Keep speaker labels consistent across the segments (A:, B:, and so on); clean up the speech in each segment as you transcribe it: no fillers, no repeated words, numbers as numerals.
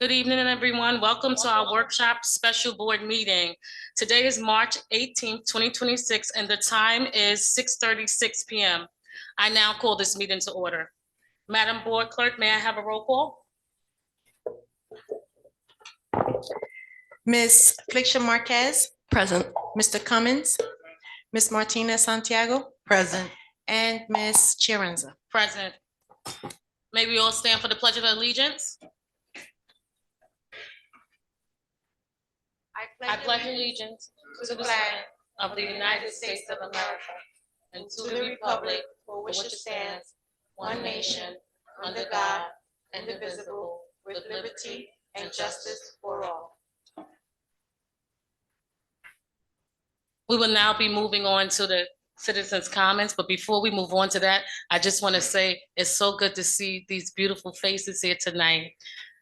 A: Good evening, everyone. Welcome to our workshop special board meeting. Today is March 18th, 2026, and the time is 6:36 p.m. I now call this meeting to order. Madam Board Clerk, may I have a roll call?
B: Ms. Felicia Marquez,
C: Present.
B: Mr. Cummins, Ms. Martinez Santiago,
C: Present.
B: and Ms. Chiarenza.
A: Present. May we all stand for the Pledge of Allegiance? I pledge allegiance to the flag of the United States of America and to the republic for which it stands, one nation, under God, indivisible, with liberty and justice for all. We will now be moving on to the citizens' comments, but before we move on to that, I just want to say it's so good to see these beautiful faces here tonight.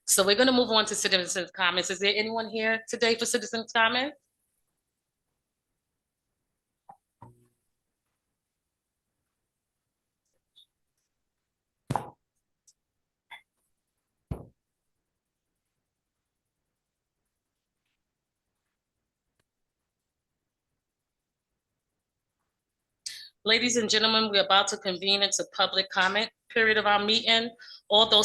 A: So we're going to move on to citizens' comments. Is there anyone here today for citizens' comments? Ladies and gentlemen, we're about to convene into public comment period of our meeting. Although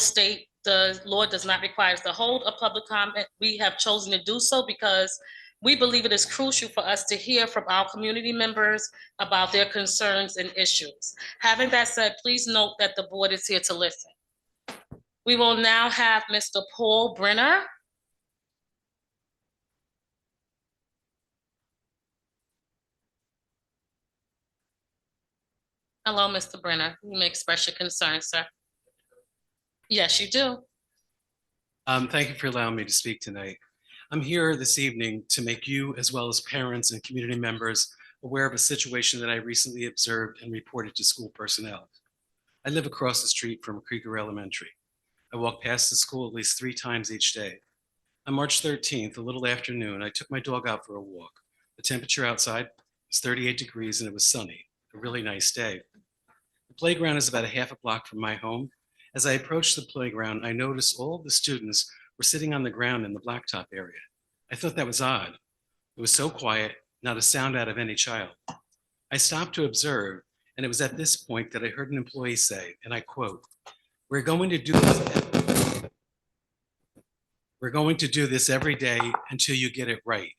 A: the law does not require us to hold a public comment, we have chosen to do so because we believe it is crucial for us to hear from our community members about their concerns and issues. Having that said, please note that the board is here to listen. We will now have Mr. Paul Brenner. Hello, Mr. Brenner. You may express your concern, sir. Yes, you do.
D: Thank you for allowing me to speak tonight. I'm here this evening to make you, as well as parents and community members, aware of a situation that I recently observed and reported to school personnel. I live across the street from Krieger Elementary. I walk past the school at least 3 times each day. On March 13th, a little after noon, I took my dog out for a walk. The temperature outside was 38 degrees and it was sunny, a really nice day. The playground is about a half a block from my home. As I approached the playground, I noticed all of the students were sitting on the ground in the blacktop area. I thought that was odd. It was so quiet, not a sound out of any child. I stopped to observe, and it was at this point that I heard an employee say, and I quote, we're going to do this every day until you get it right.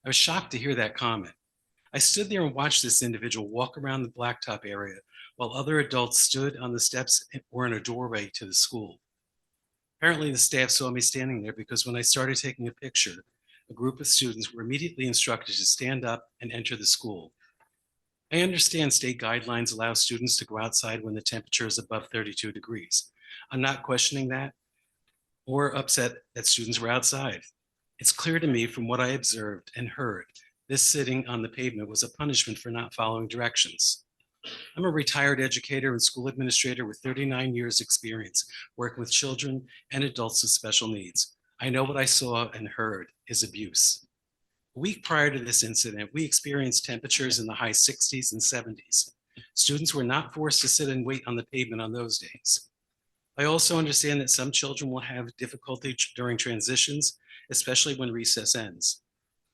D: I was shocked to hear that comment. I stood there and watched this individual walk around the blacktop area while other adults stood on the steps or in a doorway to the school. Apparently, the staff saw me standing there because when I started taking a picture, a group of students were immediately instructed to stand up and enter the school. I understand state guidelines allow students to go outside when the temperature is above 32 degrees. I'm not questioning that or upset that students were outside. It's clear to me from what I observed and heard, this sitting on the pavement was a punishment for not following directions. I'm a retired educator and school administrator with 39 years experience working with children and adults with special needs. I know what I saw and heard is abuse. A week prior to this incident, we experienced temperatures in the high 60s and 70s. Students were not forced to sit and wait on the pavement on those days. I also understand that some children will have difficulty during transitions, especially when recess ends.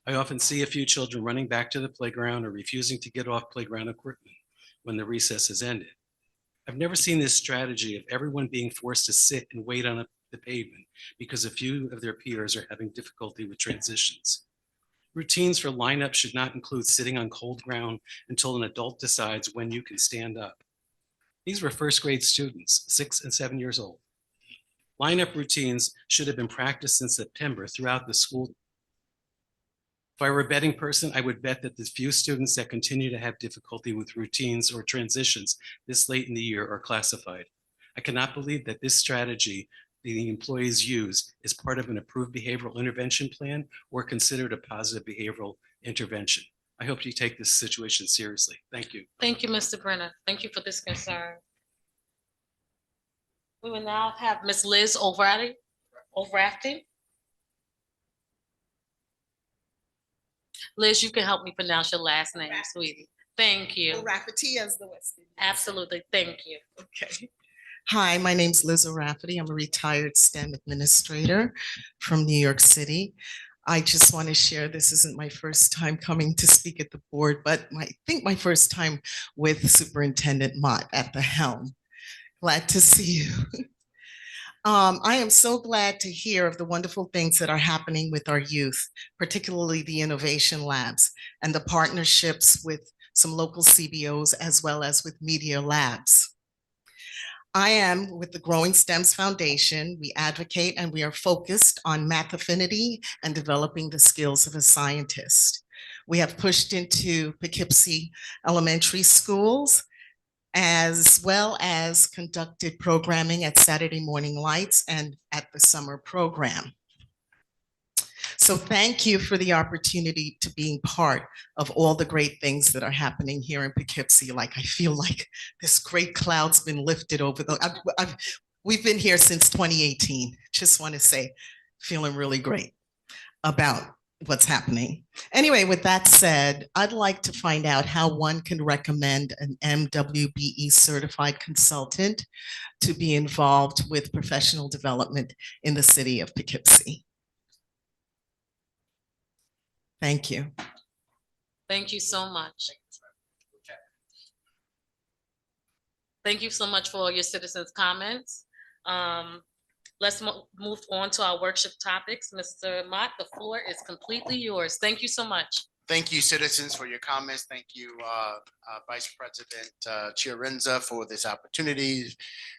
D: I often see a few children running back to the playground or refusing to get off playground equipment when the recess has ended. I've never seen this strategy of everyone being forced to sit and wait on the pavement because a few of their peers are having difficulty with transitions. Routines for lineup should not include sitting on cold ground until an adult decides when you can stand up. These were first grade students, 6 and 7 years old. Lineup routines should have been practiced in September throughout the school. If I were a betting person, I would bet that the few students that continue to have difficulty with routines or transitions this late in the year are classified. I cannot believe that this strategy the employees use is part of an approved behavioral intervention plan or considered a positive behavioral intervention. I hope you take this situation seriously. Thank you.
A: Thank you, Mr. Brenner. Thank you for this concern. We will now have Ms. Liz O'Reilly. Liz, you can help me pronounce your last name, sweetie. Thank you.
C: Rafferty as the West Indian.
A: Absolutely. Thank you.
C: Okay.
B: Hi, my name's Liz O'Rafferty. I'm a retired STEM administrator from New York City. I just want to share, this isn't my first time coming to speak at the board, but I think my first time with Superintendent Mott at the helm. Glad to see you. I am so glad to hear of the wonderful things that are happening with our youth, particularly the innovation labs and the partnerships with some local CBOs as well as with Media Labs. I am with the Growing STEMs Foundation. We advocate and we are focused on math affinity and developing the skills of a scientist. We have pushed into Poughkeepsie elementary schools, as well as conducted programming at Saturday Morning Lights and at the summer program. So thank you for the opportunity to being part of all the great things that are happening here in Poughkeepsie. Like, I feel like this great cloud's been lifted over the, we've been here since 2018. Just want to say, feeling really great about what's happening. Anyway, with that said, I'd like to find out how one can recommend an MWBE certified consultant to be involved with professional development in the city of Poughkeepsie. Thank you.
A: Thank you so much. Thank you so much for all your citizens' comments. Let's move on to our workshop topics. Mr. Mott, the floor is completely yours. Thank you so much.
C: Thank you, citizens, for your comments. Thank you, Vice President Chiarenza, for this opportunity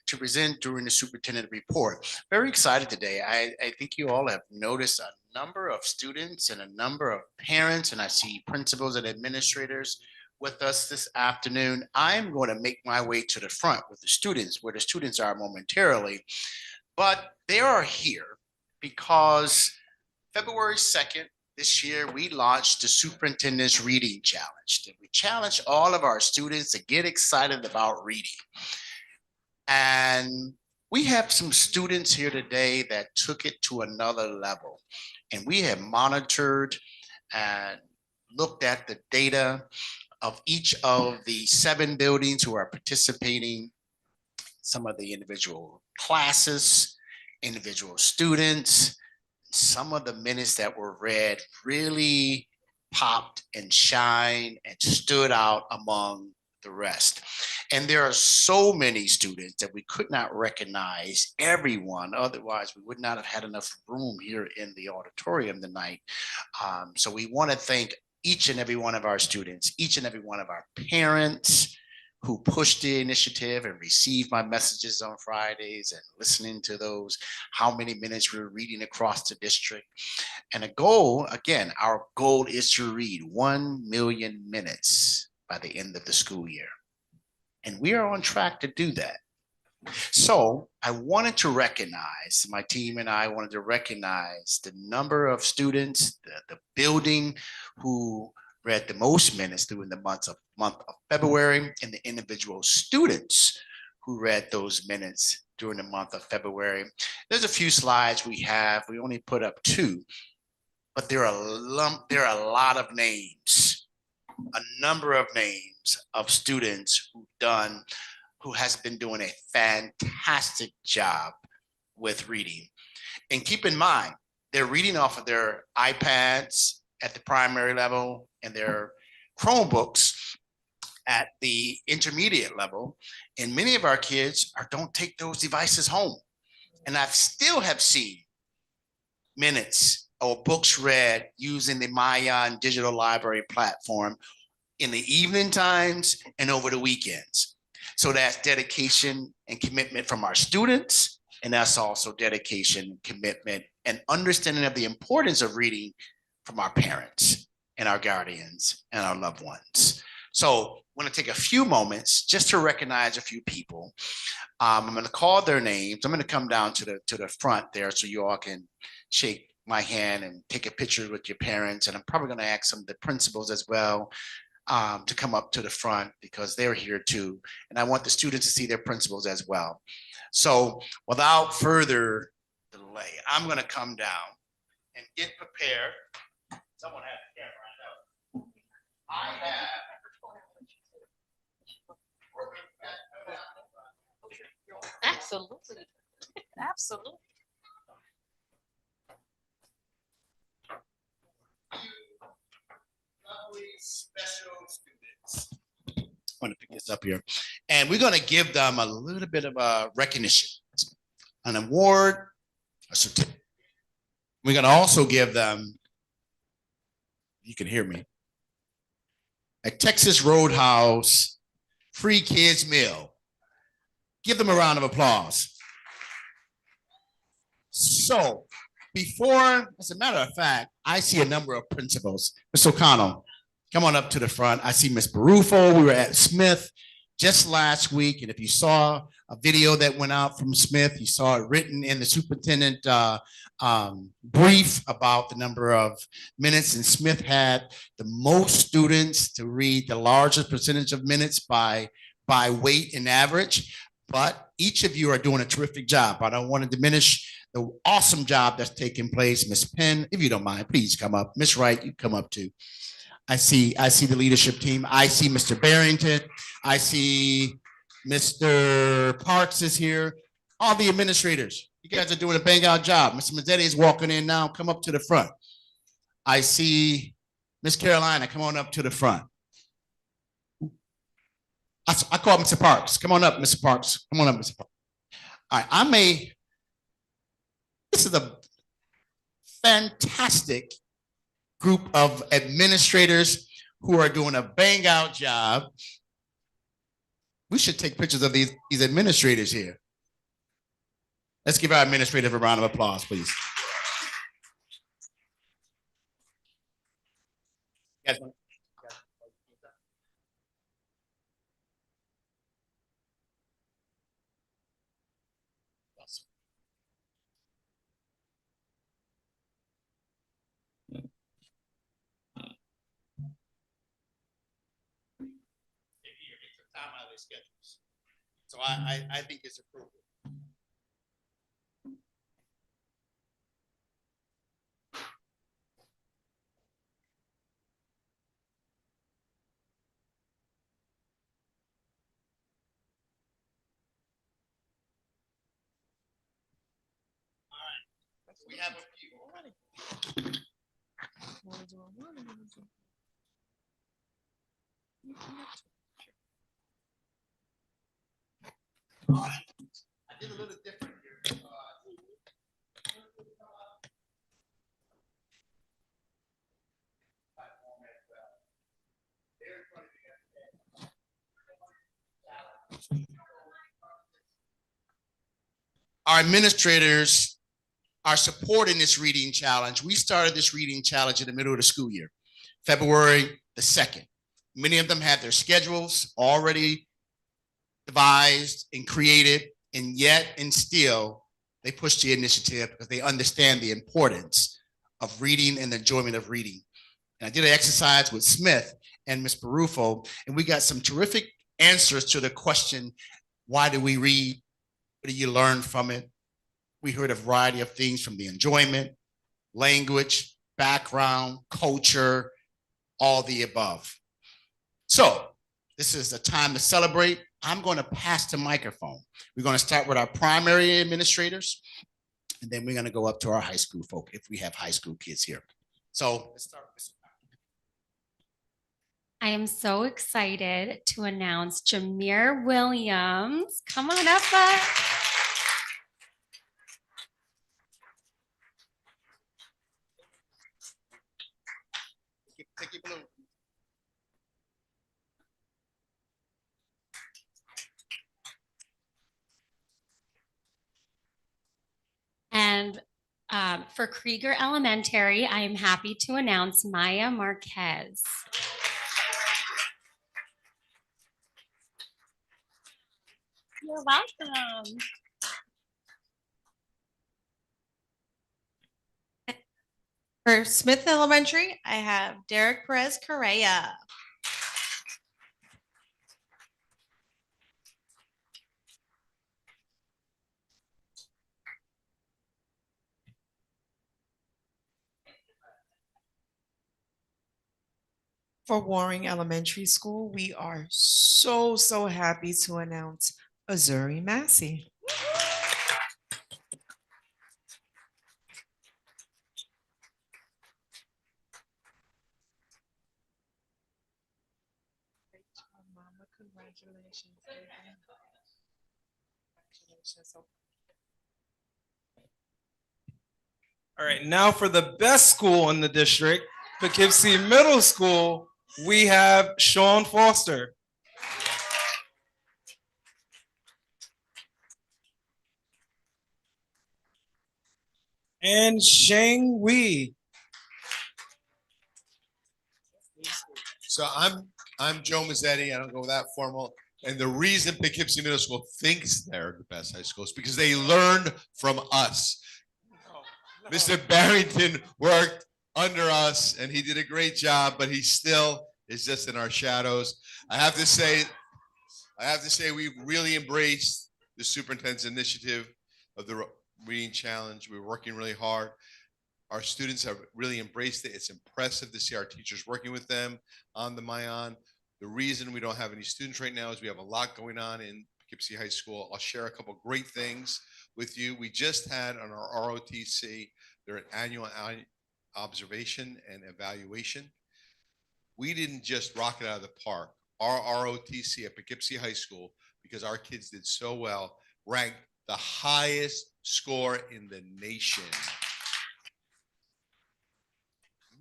C: to present during the superintendent report. Very excited today. I think you all have noticed a number of students and a number of parents, and I see principals and administrators with us this afternoon. I'm going to make my way to the front with the students, where the students are momentarily, but they are here because February 2nd, this year, we launched the Superintendent's Reading Challenge. We challenged all of our students to get excited about reading. And we have some students here today that took it to another level. And we have monitored and looked at the data of each of the 7 buildings who are participating, some of the individual classes, individual students. Some of the minutes that were read really popped and shined and stood out among the rest. And there are so many students that we could not recognize everyone. Otherwise, we would not have had enough room here in the auditorium tonight. So we want to thank each and every one of our students, each and every one of our parents who pushed the initiative and received my messages on Fridays and listening to those, how many minutes we're reading across the district. And a goal, again, our goal is to read 1 million minutes by the end of the school year. And we are on track to do that. So I wanted to recognize, my team and I wanted to recognize the number of students, the building who read the most minutes during the month of February, and the individual students who read those minutes during the month of February. There's a few slides we have. We only put up 2, but there are a lot of names, a number of names of students who has been doing a fantastic job with reading. And keep in mind, they're reading off of their iPads at the primary level and their Chromebooks at the intermediate level. And many of our kids don't take those devices home. And I still have seen minutes or books read using the Mayan digital library platform in the evening times and over the weekends. So that's dedication and commitment from our students. And that's also dedication, commitment, and understanding of the importance of reading from our parents and our guardians and our loved ones. So I want to take a few moments just to recognize a few people. I'm going to call their names. I'm going to come down to the front there so you all can shake my hand and take a picture with your parents. And I'm probably going to ask some of the principals as well to come up to the front because they're here too. And I want the students to see their principals as well. So without further delay, I'm going to come down and get prepared. Someone has the camera, I know. I have.
A: Absolutely. Absolutely.
C: Lovely special students. I'm going to pick this up here. And we're going to give them a little bit of a recognition, an award, a certificate. We're going to also give them, you can hear me, a Texas Roadhouse free kids meal. Give them a round of applause. So before, as a matter of fact, I see a number of principals. Mr. O'Connell, come on up to the front. I see Ms. Barufo. We were at Smith just last week. And if you saw a video that went out from Smith, you saw it written in the superintendent brief about the number of minutes. And Smith had the most students to read, the largest percentage of minutes by weight and average. But each of you are doing a terrific job. I don't want to diminish the awesome job that's taking place. Ms. Penn, if you don't mind, please come up. Ms. Wright, you come up too. I see the leadership team. I see Mr. Barrington. I see Mr. Parks is here. All the administrators. You guys are doing a bang out job. Mr. Mazzetti is walking in now. Come up to the front. I see Miss Carolina. Come on up to the front. I call Mr. Parks. Come on up, Mr. Parks. Come on up, Mr. Parks. All right, this is a fantastic group of administrators who are doing a bang out job. We should take pictures of these administrators here. Let's give our administrator a round of applause, please. Yes, schedules. So I think it's appropriate. All right. So we have a few. All right. I did a little different here. Our administrators are supporting this reading challenge. We started this reading challenge in the middle of the school year, February the 2nd. Many of them had their schedules already devised and created, and yet and still they push the initiative because they understand the importance of reading and the enjoyment of reading. And I did an exercise with Smith and Ms. Barufo, and we got some terrific answers to the question, why do we read? What do you learn from it? We heard a variety of things from the enjoyment, language, background, culture, all the above. So this is a time to celebrate. I'm going to pass the microphone. We're going to start with our primary administrators, and then we're going to go up to our high school folk if we have high school kids here. So let's start with
E: I am so excited to announce Jameer Williams. Come on up.
C: Take your balloon.
E: And for Krieger Elementary, I am happy to announce Maya Marquez. You're welcome.
F: For Smith Elementary, I have Derek Perez Correa.
B: For Waring Elementary School, we are so happy to announce Azuri Massey. Congratulations.
G: All right, now for the best school in the district, Poughkeepsie Middle School, we have Sean Foster. And Shang Wei.
H: So I'm Joe Mazzetti. I don't go that formal. And the reason Poughkeepsie Middle School thinks they're the best high school is because they learned from us. Mr. Barrington worked under us and he did a great job, but he still is just in our shadows. I have to say we've really embraced the superintendent's initiative of the reading challenge. We're working really hard. Our students have really embraced it. It's impressive to see our teachers working with them on the Mayan. The reason we don't have any students right now is we have a lot going on in Poughkeepsie High School. I'll share a couple great things with you. We just had on our ROTC their annual observation and evaluation. We didn't just rock it out of the park. Our ROTC at Poughkeepsie High School, because our kids did so well, ranked the highest score in the nation.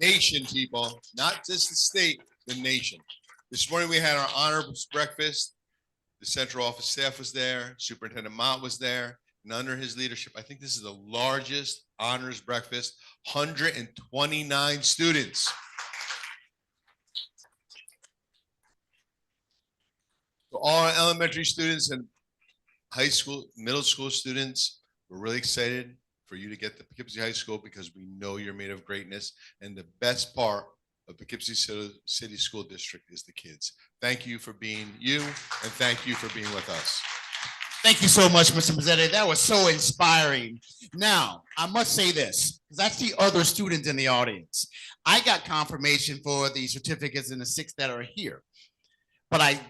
H: Nation, people, not just the state, the nation. This morning we had our honors breakfast. The central office staff was there. Superintendent Mott was there. And under his leadership, I think this is the largest honors breakfast, 129 students. For all our elementary students and high school, middle school students, we're really excited for you to get to Poughkeepsie High School because we know you're made of greatness. And the best part of Poughkeepsie City School District is the kids. Thank you for being you, and thank you for being with us.
C: Thank you so much, Mr. Mazzetti. That was so inspiring. Now, I must say this, because I see other students in the audience. I got confirmation for the certificates in the 6 that are here, but I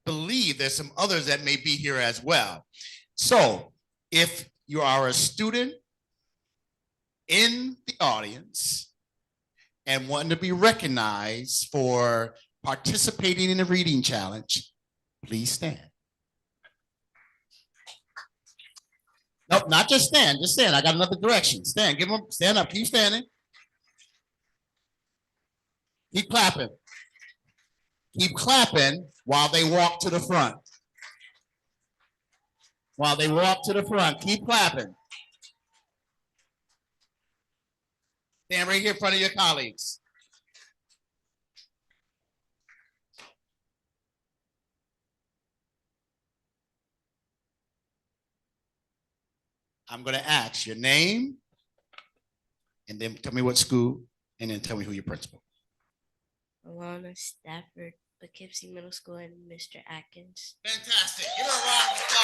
C: believe there's some others that may be here as well. So if you are a student in the audience and want to be recognized for participating in the reading challenge, please stand. Nope, not just stand, just stand. I got another direction. Stand, give them, stand up, keep standing. Keep clapping. Keep clapping while they walk to the front. While they walk to the front, keep clapping. Stand right here in front of your colleagues. I'm going to ask your name, and then tell me what school, and then tell me who your principal.
I: Alana Stafford, Poughkeepsie Middle School, and Mr. Atkins.
C: Fantastic. Give her a round of applause.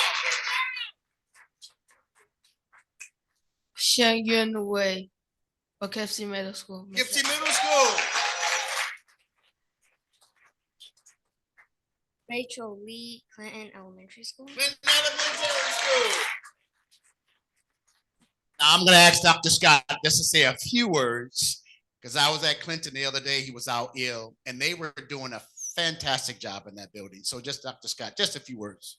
F: Shang Yun Wei, Poughkeepsie Middle School.
C: Poughkeepsie Middle School.
I: Rachel Lee, Clinton Elementary School.
C: Clinton Elementary School. Now I'm going to ask Dr. Scott just to say a few words, because I was at Clinton the other day. He was out ill, and they were doing a fantastic job in that building. So just Dr. Scott, just a few words.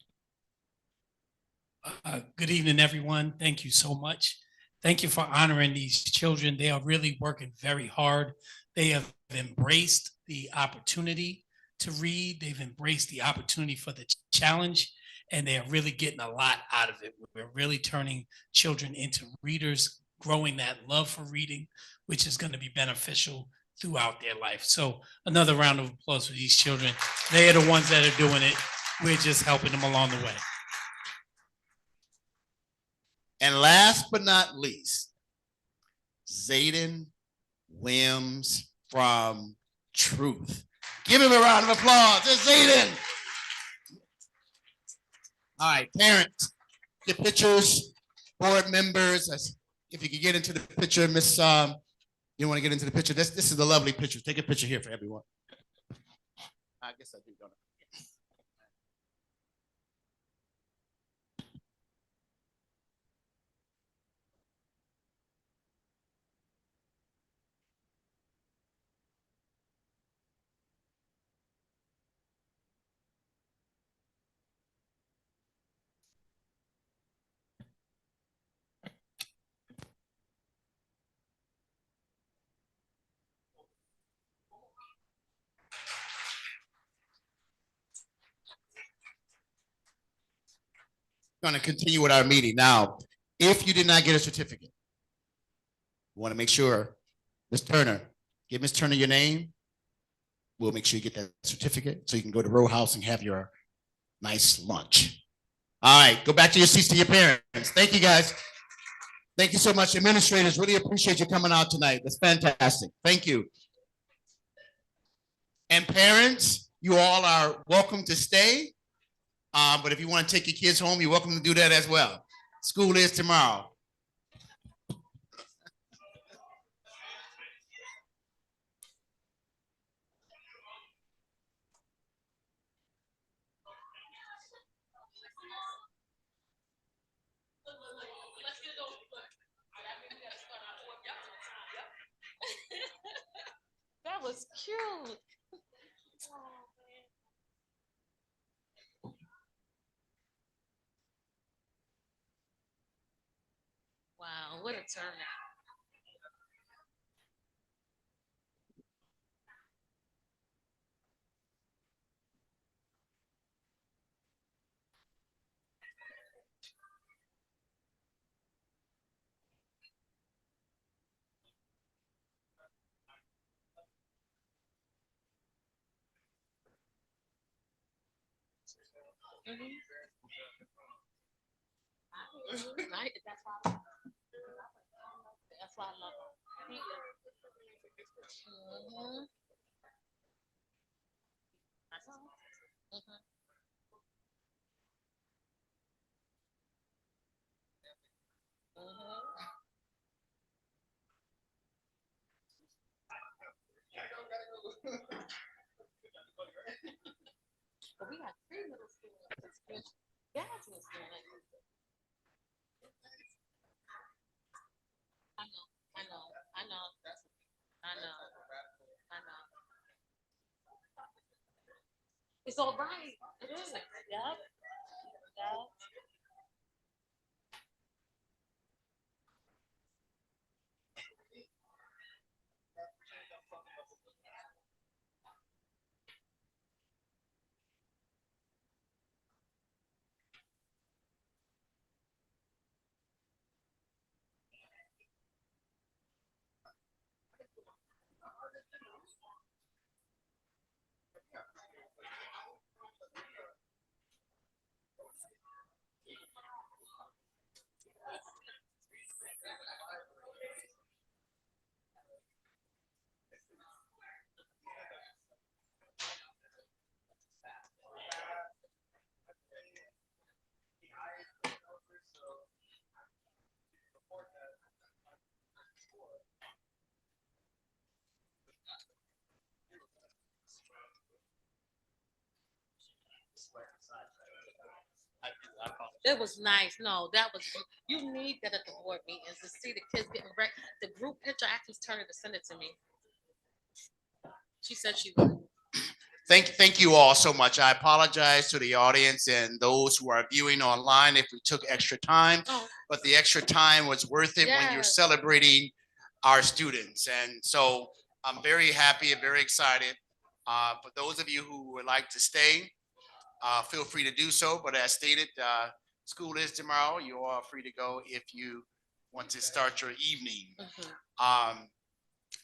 J: Good evening, everyone. Thank you so much. Thank you for honoring these children. They are really working very hard. They have embraced the opportunity to read. They've embraced the opportunity for the challenge, and they are really getting a lot out of it. We're really turning children into readers, growing that love for reading, which is going to be beneficial throughout their life. So another round of applause for these children. They are the ones that are doing it. We're just helping them along the way.
C: And last but not least, Zayden Williams from Truth. Give him a round of applause. It's Zayden. All right, parents, get pictures, board members. If you could get into the picture, Miss, you want to get into the picture? This is a lovely picture. Take a picture here for everyone. I guess I do, don't I? going to continue with our meeting. Now, if you did not get a certificate, we want to make sure, Ms. Turner, give Ms. Turner your name. We'll make sure you get that certificate so you can go to Row House and have your nice lunch. All right, go back to your seats to your parents. Thank you, guys. Thank you so much. Administrators, really appreciate you coming out tonight. That's fantastic. Thank you. And parents, you all are welcome to stay. But if you want to take your kids home, you're welcome to do that as well. School is tomorrow.
A: That was cute. Wow, what a turnout. That's why I love him. But we got 3 middle school. Yeah, I know. I know. I know. I know. I know. It's all right. It is. Yep. Yep. It was nice. No, that was, you need that at the board meetings to see the kids getting wrecked. The group picture, I can turn it to send it to me. She said she would.
C: Thank you all so much. I apologize to the audience and those who are viewing online if we took extra time, but the extra time was worth it when you're celebrating our students. And so I'm very happy and very excited. For those of you who would like to stay, feel free to do so. But as stated, school is tomorrow. You are free to go if you want to start your evening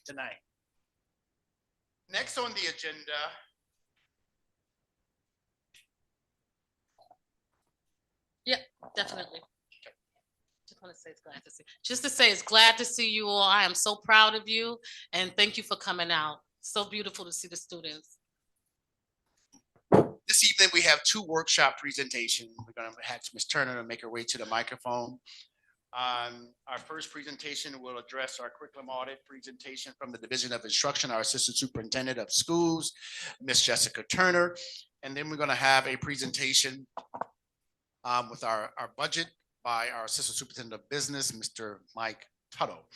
C: tonight. Next on the agenda.
A: Yeah, definitely. Just want to say it's glad to see. Just to say it's glad to see you all. I am so proud of you and thank you for coming out. So beautiful to see the students.
C: This evening we have 2 workshop presentations. We're going to have Ms. Turner to make her way to the microphone. Our first presentation will address our curriculum audit presentation from the Division of Instruction, our Assistant Superintendent of Schools, Ms. Jessica Turner. And then we're going to have a presentation with our budget by our Assistant Superintendent of Business, Mr. Mike Tuttle.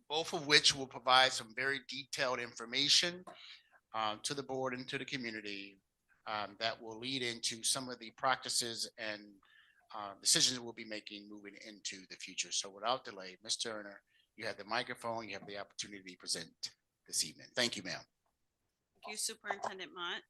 C: Both of which will provide some very detailed information to the board and to the community that will lead into some of the practices and decisions we'll be making moving into the future. So without delay, Ms. Turner, you have the microphone, you have the opportunity to present this evening. Thank you, ma'am.
K: Thank you, Superintendent Mott.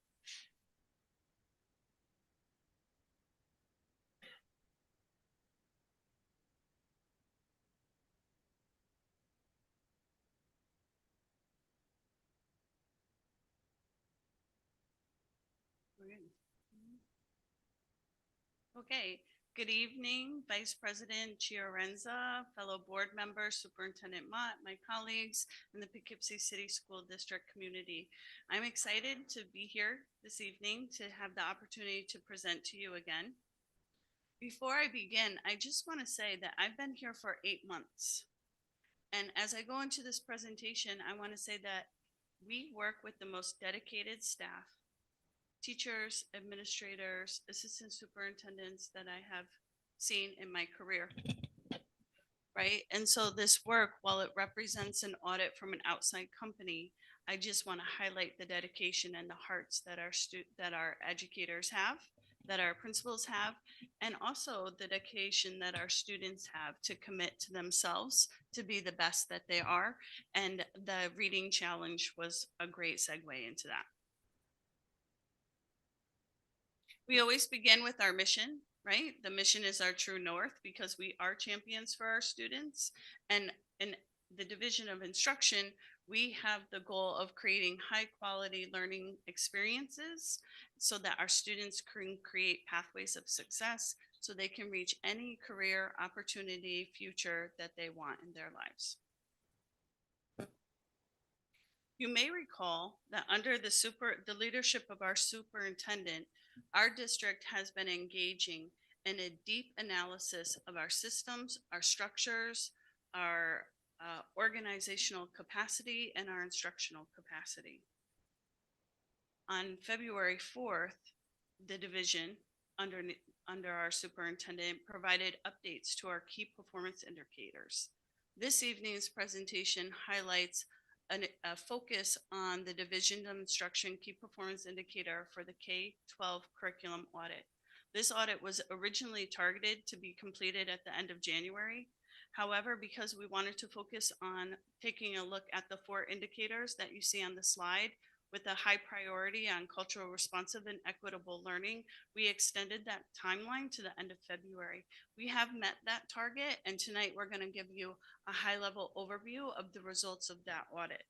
K: Okay, good evening, Vice President Chiorenza, fellow board members, Superintendent Mott, my colleagues, and the Poughkeepsie City School District community. I'm excited to be here this evening to have the opportunity to present to you again. Before I begin, I just want to say that I've been here for 8 months. And as I go into this presentation, I want to say that we work with the most dedicated staff, teachers, administrators, assistant superintendents that I have seen in my career. Right. And so this work, while it represents an audit from an outside company, I just want to highlight the dedication and the hearts that our educators have, that our principals have, and also the dedication that our students have to commit to themselves to be the best that they are. And the reading challenge was a great segue into that. We always begin with our mission, right? The mission is our true north because we are champions for our students. And in the Division of Instruction, we have the goal of creating high quality learning experiences so that our students can create pathways of success so they can reach any career opportunity future that they want in their lives. You may recall that under the leadership of our superintendent, our district has been engaging in a deep analysis of our systems, our structures, our organizational capacity, and our instructional capacity. On February 4th, the division under our superintendent provided updates to our key performance indicators. This evening's presentation highlights a focus on the Division of Instruction Key Performance Indicator for the K-12 curriculum audit. This audit was originally targeted to be completed at the end of January. However, because we wanted to focus on taking a look at the 4 indicators that you see on the slide with a high priority on cultural responsive and equitable learning, we extended that timeline to the end of February. We have met that target, and tonight we're going to give you a high-level overview of the results of that audit.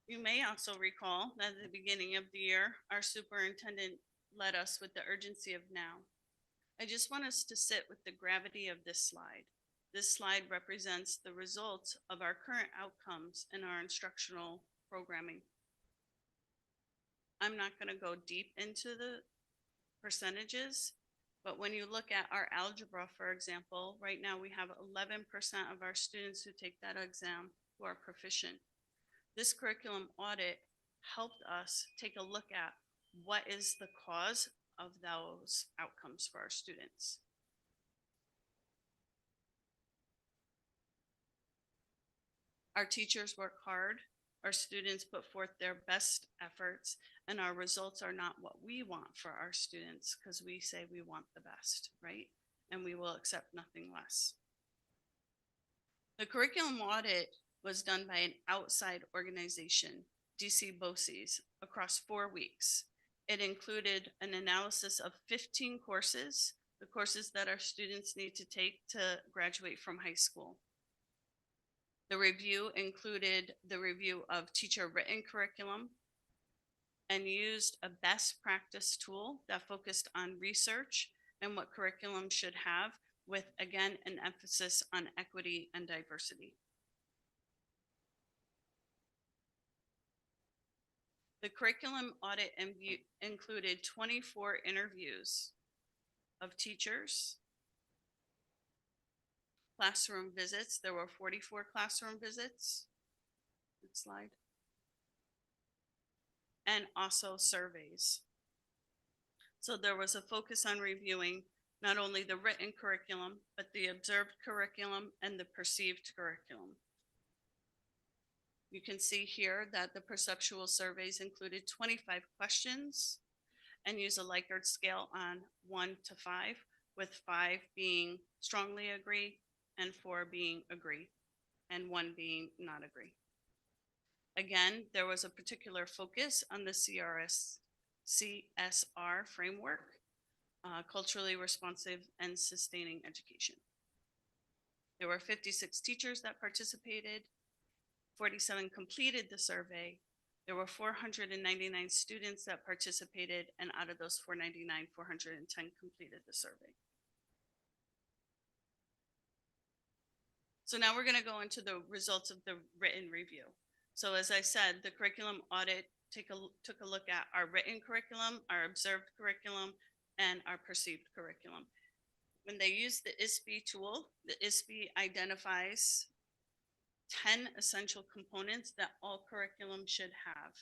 K: You may also recall that at the beginning of the year, our superintendent led us with the urgency of now. I just want us to sit with the gravity of this slide. This slide represents the results of our current outcomes in our instructional programming. I'm not going to go deep into the percentages, but when you look at our algebra, for example, right now we have 11% of our students who take that exam who are proficient. This curriculum audit helped us take a look at what is the cause of those outcomes for our students. Our teachers work hard, our students put forth their best efforts, and our results are not what we want for our students because we say we want the best, right? And we will accept nothing less. The curriculum audit was done by an outside organization, DC BOCES, across 4 weeks. It included an analysis of 15 courses, the courses that our students need to take to graduate from high school. The review included the review of teacher written curriculum and used a best practice tool that focused on research and what curriculum should have, with, again, an emphasis on equity and diversity. The curriculum audit included 24 interviews of teachers, classroom visits. There were 44 classroom visits. Next slide. And also surveys. So there was a focus on reviewing not only the written curriculum, but the observed curriculum and the perceived curriculum. You can see here that the perceptual surveys included 25 questions and use a Likert scale on 1 to 5, with 5 being strongly agree and 4 being agree and 1 being not agree. Again, there was a particular focus on the CSR framework, culturally responsive and sustaining education. There were 56 teachers that participated, 47 completed the survey, There were 499 students that participated, and out of those 499, 410 completed the survey. So now we're going to go into the results of the written review. So as I said, the curriculum audit took a look at our written curriculum, our observed curriculum, and our perceived curriculum. When they use the ISB tool, the ISB identifies 10 essential components that all curriculum should have.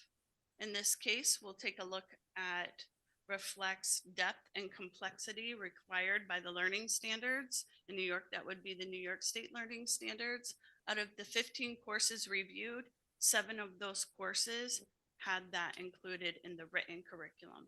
K: In this case, we'll take a look at reflects depth and complexity required by the learning standards. In New York, that would be the New York State Learning Standards. Out of the 15 courses reviewed, 7 of those courses had that included in the written curriculum.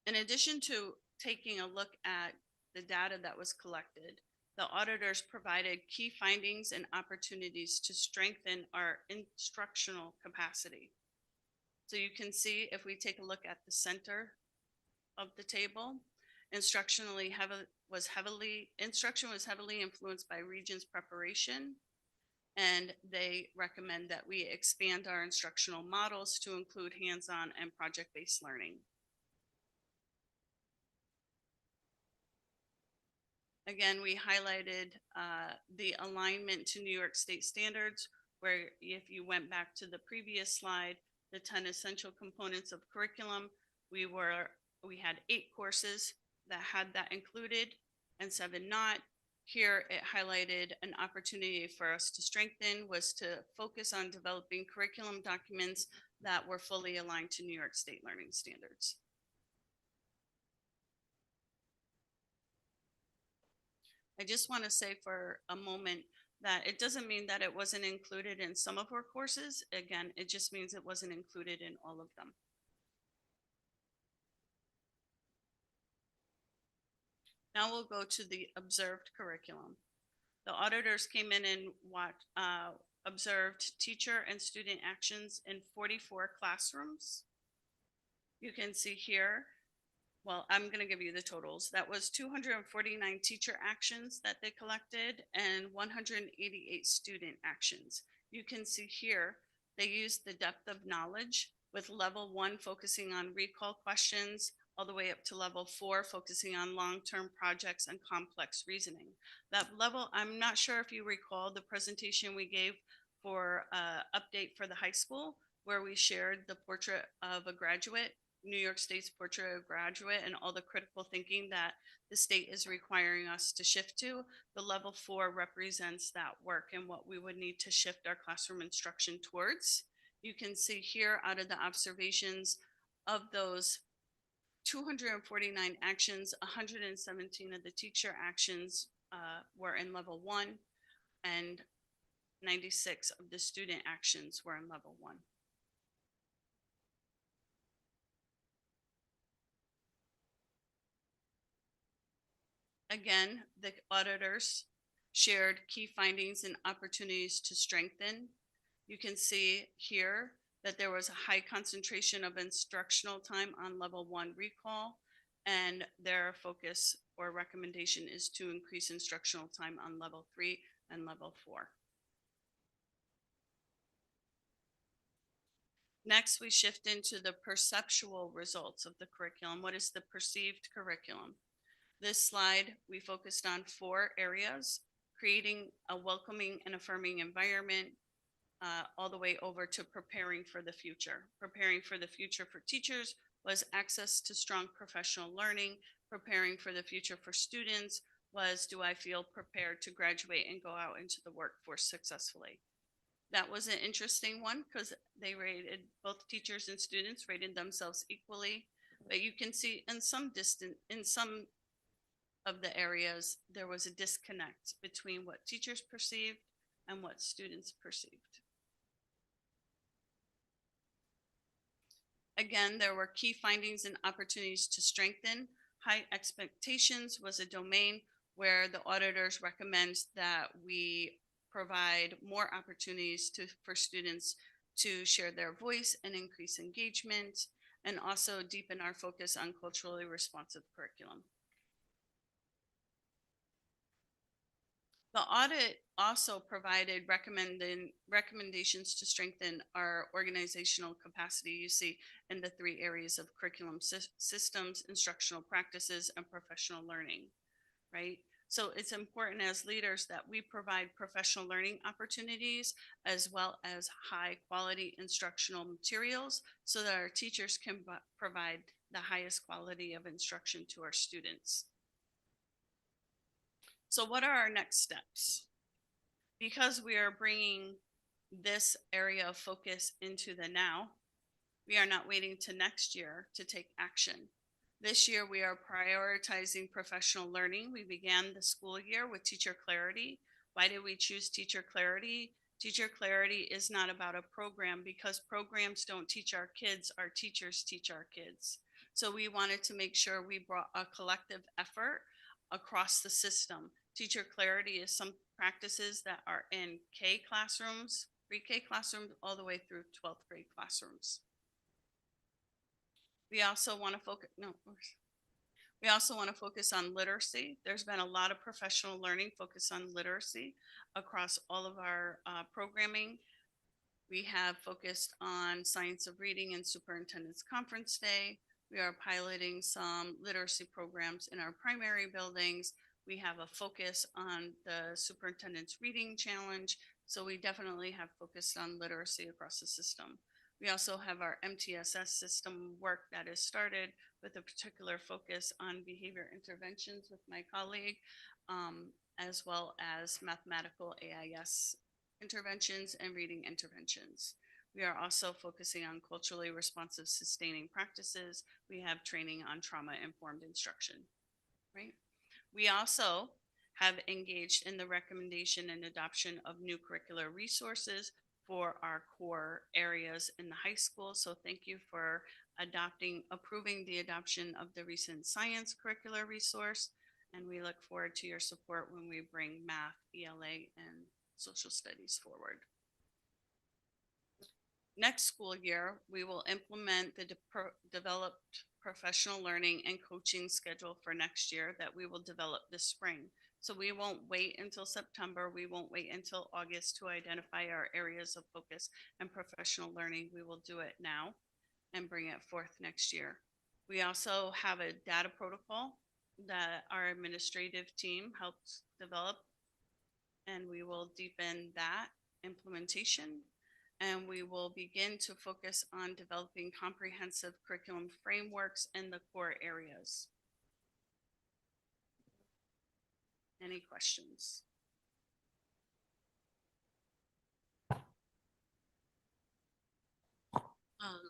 K: In addition to taking a look at the data that was collected, the auditors provided key findings and opportunities to strengthen our instructional capacity. So you can see if we take a look at the center of the table, instruction was heavily influenced by Regents preparation, and they recommend that we expand our instructional models to include hands-on and project-based learning. Again, we highlighted the alignment to New York State standards, where if you went back to the previous slide, the 10 essential components of curriculum, we had 8 courses that had that included and 7 not. Here it highlighted an opportunity for us to strengthen was to focus on developing curriculum documents that were fully aligned to New York State learning standards. I just want to say for a moment that it doesn't mean that it wasn't included in some of our courses. Again, it just means it wasn't included in all of them. Now we'll go to the observed curriculum. The auditors came in and observed teacher and student actions in 44 classrooms. You can see here, well, I'm going to give you the totals. That was 249 teacher actions that they collected and 188 student actions. You can see here, they used the depth of knowledge with level 1 focusing on recall questions, all the way up to level 4 focusing on long-term projects and complex reasoning. That level, I'm not sure if you recall the presentation we gave for update for the high school, where we shared the portrait of a graduate, New York State's portrait of graduate, and all the critical thinking that the state is requiring us to shift to. The level 4 represents that work and what we would need to shift our classroom instruction towards. You can see here out of the observations of those 249 actions, 117 of the teacher actions were in level 1, and 96 of the student actions were in level 1. Again, the auditors shared key findings and opportunities to strengthen. You can see here that there was a high concentration of instructional time on level 1 recall, and their focus or recommendation is to increase instructional time on level 3 and level 4. Next, we shift into the perceptual results of the curriculum. What is the perceived curriculum? This slide, we focused on 4 areas: creating a welcoming and affirming environment, all the way over to preparing for the future. Preparing for the future for teachers was access to strong professional learning. Preparing for the future for students was, do I feel prepared to graduate and go out into the workforce successfully? That was an interesting one because they rated, both teachers and students rated themselves equally. But you can see in some of the areas, there was a disconnect between what teachers perceived and what students perceived. Again, there were key findings and opportunities to strengthen. High expectations was a domain where the auditors recommend that we provide more opportunities for students to share their voice and increase engagement, and also deepen our focus on culturally responsive curriculum. The audit also provided recommendations to strengthen our organizational capacity, you see, in the 3 areas of curriculum systems, instructional practices, and professional learning, right? So it's important as leaders that we provide professional learning opportunities as well as high quality instructional materials so that our teachers can provide the highest quality of instruction to our students. So what are our next steps? Because we are bringing this area of focus into the now, we are not waiting to next year to take action. This year, we are prioritizing professional learning. We began the school year with teacher clarity. Why did we choose teacher clarity? Teacher clarity is not about a program because programs don't teach our kids, our teachers teach our kids. So we wanted to make sure we brought a collective effort across the system. Teacher clarity is some practices that are in K classrooms, pre-K classrooms, all the way through 12th grade classrooms. We also want to focus on literacy. There's been a lot of professional learning focused on literacy across all of our programming. We have focused on science of reading and superintendent's conference day. We are piloting some literacy programs in our primary buildings. We have a focus on the superintendent's reading challenge. So we definitely have focused on literacy across the system. We also have our MTSS system work that has started with a particular focus on behavior interventions with my colleague, as well as mathematical AIS interventions and reading interventions. We are also focusing on culturally responsive sustaining practices. We have training on trauma-informed instruction, right? We also have engaged in the recommendation and adoption of new curricular resources for our core areas in the high school. So thank you for approving the adoption of the recent science curricular resource. And we look forward to your support when we bring math, ELA, and social studies forward. Next school year, we will implement the developed professional learning and coaching schedule for next year that we will develop this spring. So we won't wait until September. We won't wait until August to identify our areas of focus and professional learning. We will do it now and bring it forth next year. We also have a data protocol that our administrative team helped develop, and we will deepen that implementation. And we will begin to focus on developing comprehensive curriculum frameworks in the core areas. Any questions?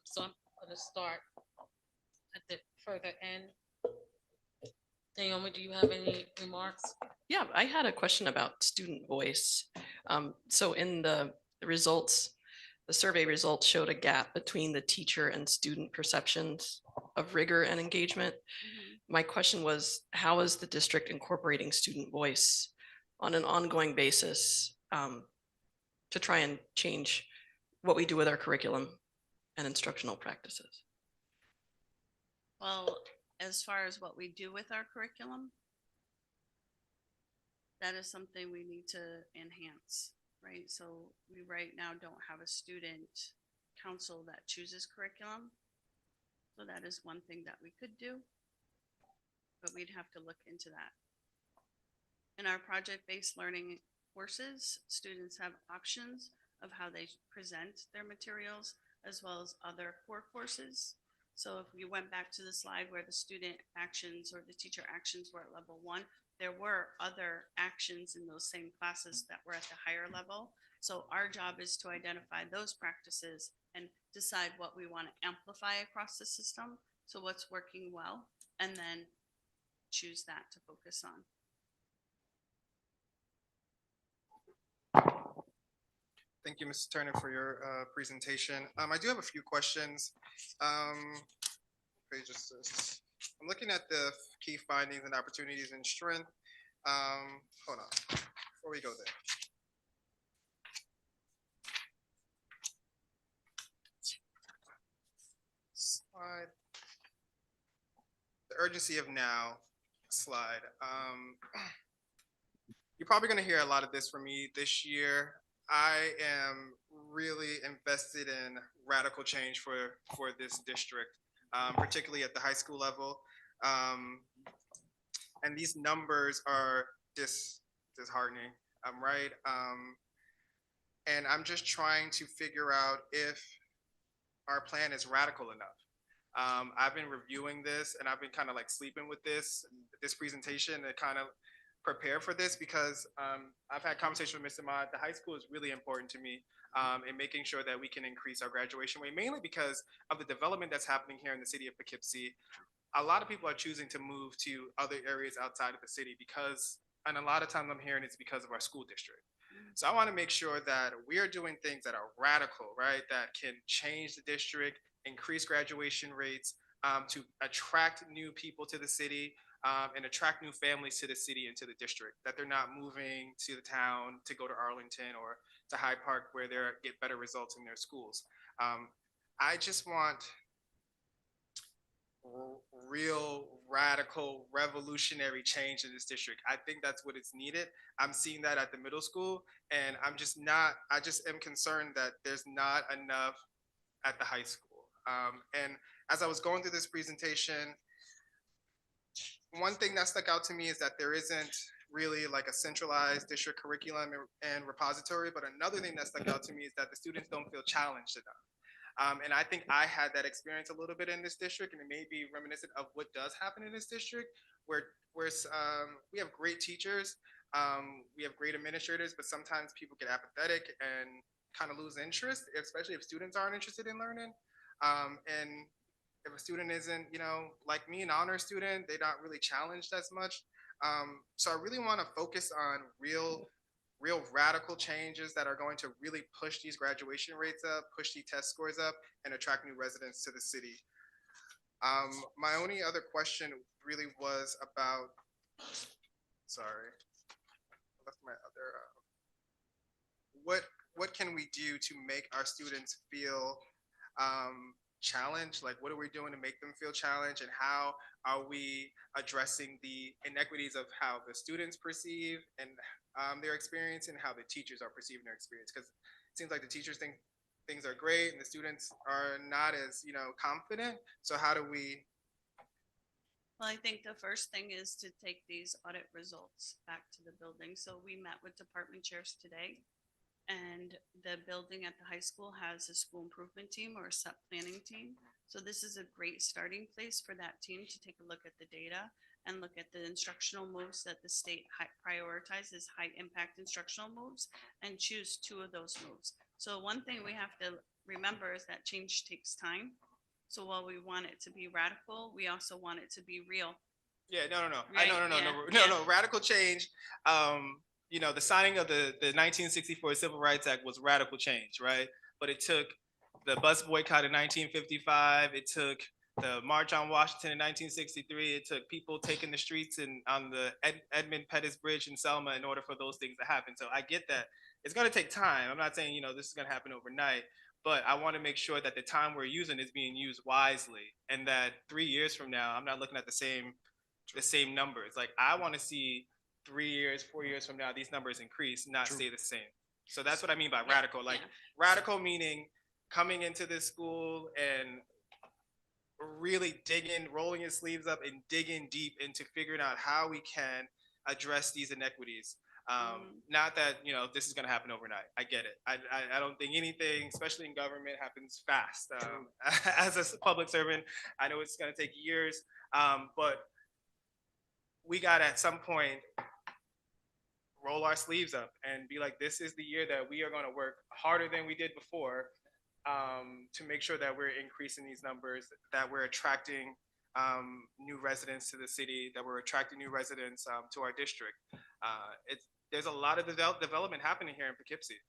A: So I'm going to start at the further end. Naomi, do you have any remarks?
L: Yeah, I had a question about student voice. So in the results, the survey results showed a gap between the teacher and student perceptions of rigor and engagement. My question was, how is the district incorporating student voice on an ongoing basis to try and change what we do with our curriculum and instructional practices?
K: Well, as far as what we do with our curriculum, that is something we need to enhance, right? So we right now don't have a student council that chooses curriculum. So that is one thing that we could do, but we'd have to look into that. In our project-based learning courses, students have options of how they present their materials as well as other core courses. So if you went back to the slide where the student actions or the teacher actions were at level 1, there were other actions in those same classes that were at the higher level. So our job is to identify those practices and decide what we want to amplify across the system. So what's working well, and then choose that to focus on.
M: Thank you, Mrs. Turner, for your presentation. I do have a few questions. I'm looking at the key findings and opportunities and strength. Hold on, before we go there. Slide. The urgency of now slide. you're probably going to hear a lot of this from me this year. I am really invested in radical change for this district, particularly at the high school level. Um, and these numbers are disheartening. I'm right. And I'm just trying to figure out if our plan is radical enough. I've been reviewing this and I've been kind of like sleeping with this presentation to kind of prepare for this because I've had conversations with Mr. Mott. The high school is really important to me in making sure that we can increase our graduation rate, mainly because of the development that's happening here in the city of Poughkeepsie. A lot of people are choosing to move to other areas outside of the city because, and a lot of times I'm hearing it's because of our school district. So I want to make sure that we are doing things that are radical, right? That can change the district, increase graduation rates, to attract new people to the city, and attract new families to the city and to the district. That they're not moving to the town to go to Arlington or to Hyde Park where they get better results in their schools. I just want real radical revolutionary change in this district. I think that's what is needed. I'm seeing that at the middle school and I just am concerned that there's not enough at the high school. And as I was going through this presentation, one thing that stuck out to me is that there isn't really like a centralized district curriculum and repository, but another thing that stuck out to me is that the students don't feel challenged enough. And I think I had that experience a little bit in this district, and it may be reminiscent of what does happen in this district, where we have great teachers, we have great administrators, but sometimes people get apathetic and kind of lose interest, especially if students aren't interested in learning. And if a student isn't, like me, an honor student, they're not really challenged as much. So I really want to focus on real radical changes that are going to really push these graduation rates up, push the test scores up, and attract new residents to the city. My only other question really was about, sorry, I left my other, what can we do to make our students feel challenged? Like, what are we doing to make them feel challenged, and how are we addressing the inequities of how the students perceive and their experience and how the teachers are perceiving their experience? Because it seems like the teachers think things are great and the students are not as confident. So how do we?
K: Well, I think the first thing is to take these audit results back to the building. So we met with department chairs today, and the building at the high school has a school improvement team or a SEP planning team. So this is a great starting place for that team to take a look at the data and look at the instructional moves that the state prioritizes, high impact instructional moves, and choose 2 of those moves. So one thing we have to remember is that change takes time. So while we want it to be radical, we also want it to be real.
M: Yeah, no.
K: Right?
M: No. Radical change. The signing of the 1964 Civil Rights Act was radical change, right? But it took the bus boycott in 1955. It took the March on Washington in 1963. It took people taking the streets and on the Edmund Pettus Bridge in Selma in order for those things to happen. So I get that it's going to take time. I'm not saying this is going to happen overnight, but I want to make sure that the time we're using is being used wisely, and that 3 years from now, I'm not looking at the same numbers. Like, I want to see 3 years, 4 years from now, these numbers increase, not stay the same. So that's what I mean by radical. Like, radical meaning coming into this school and really rolling your sleeves up and digging deep into figuring out how we can address these inequities. Not that this is going to happen overnight. I get it. I don't think anything, especially in government, happens fast. As a public servant, I know it's going to take years, but we got at some point roll our sleeves up and be like, this is the year that we are going to work harder than we did before, to make sure that we're increasing these numbers, that we're attracting new residents to the city, that we're attracting new residents to our district. There's a lot of development happening here in Poughkeepsie.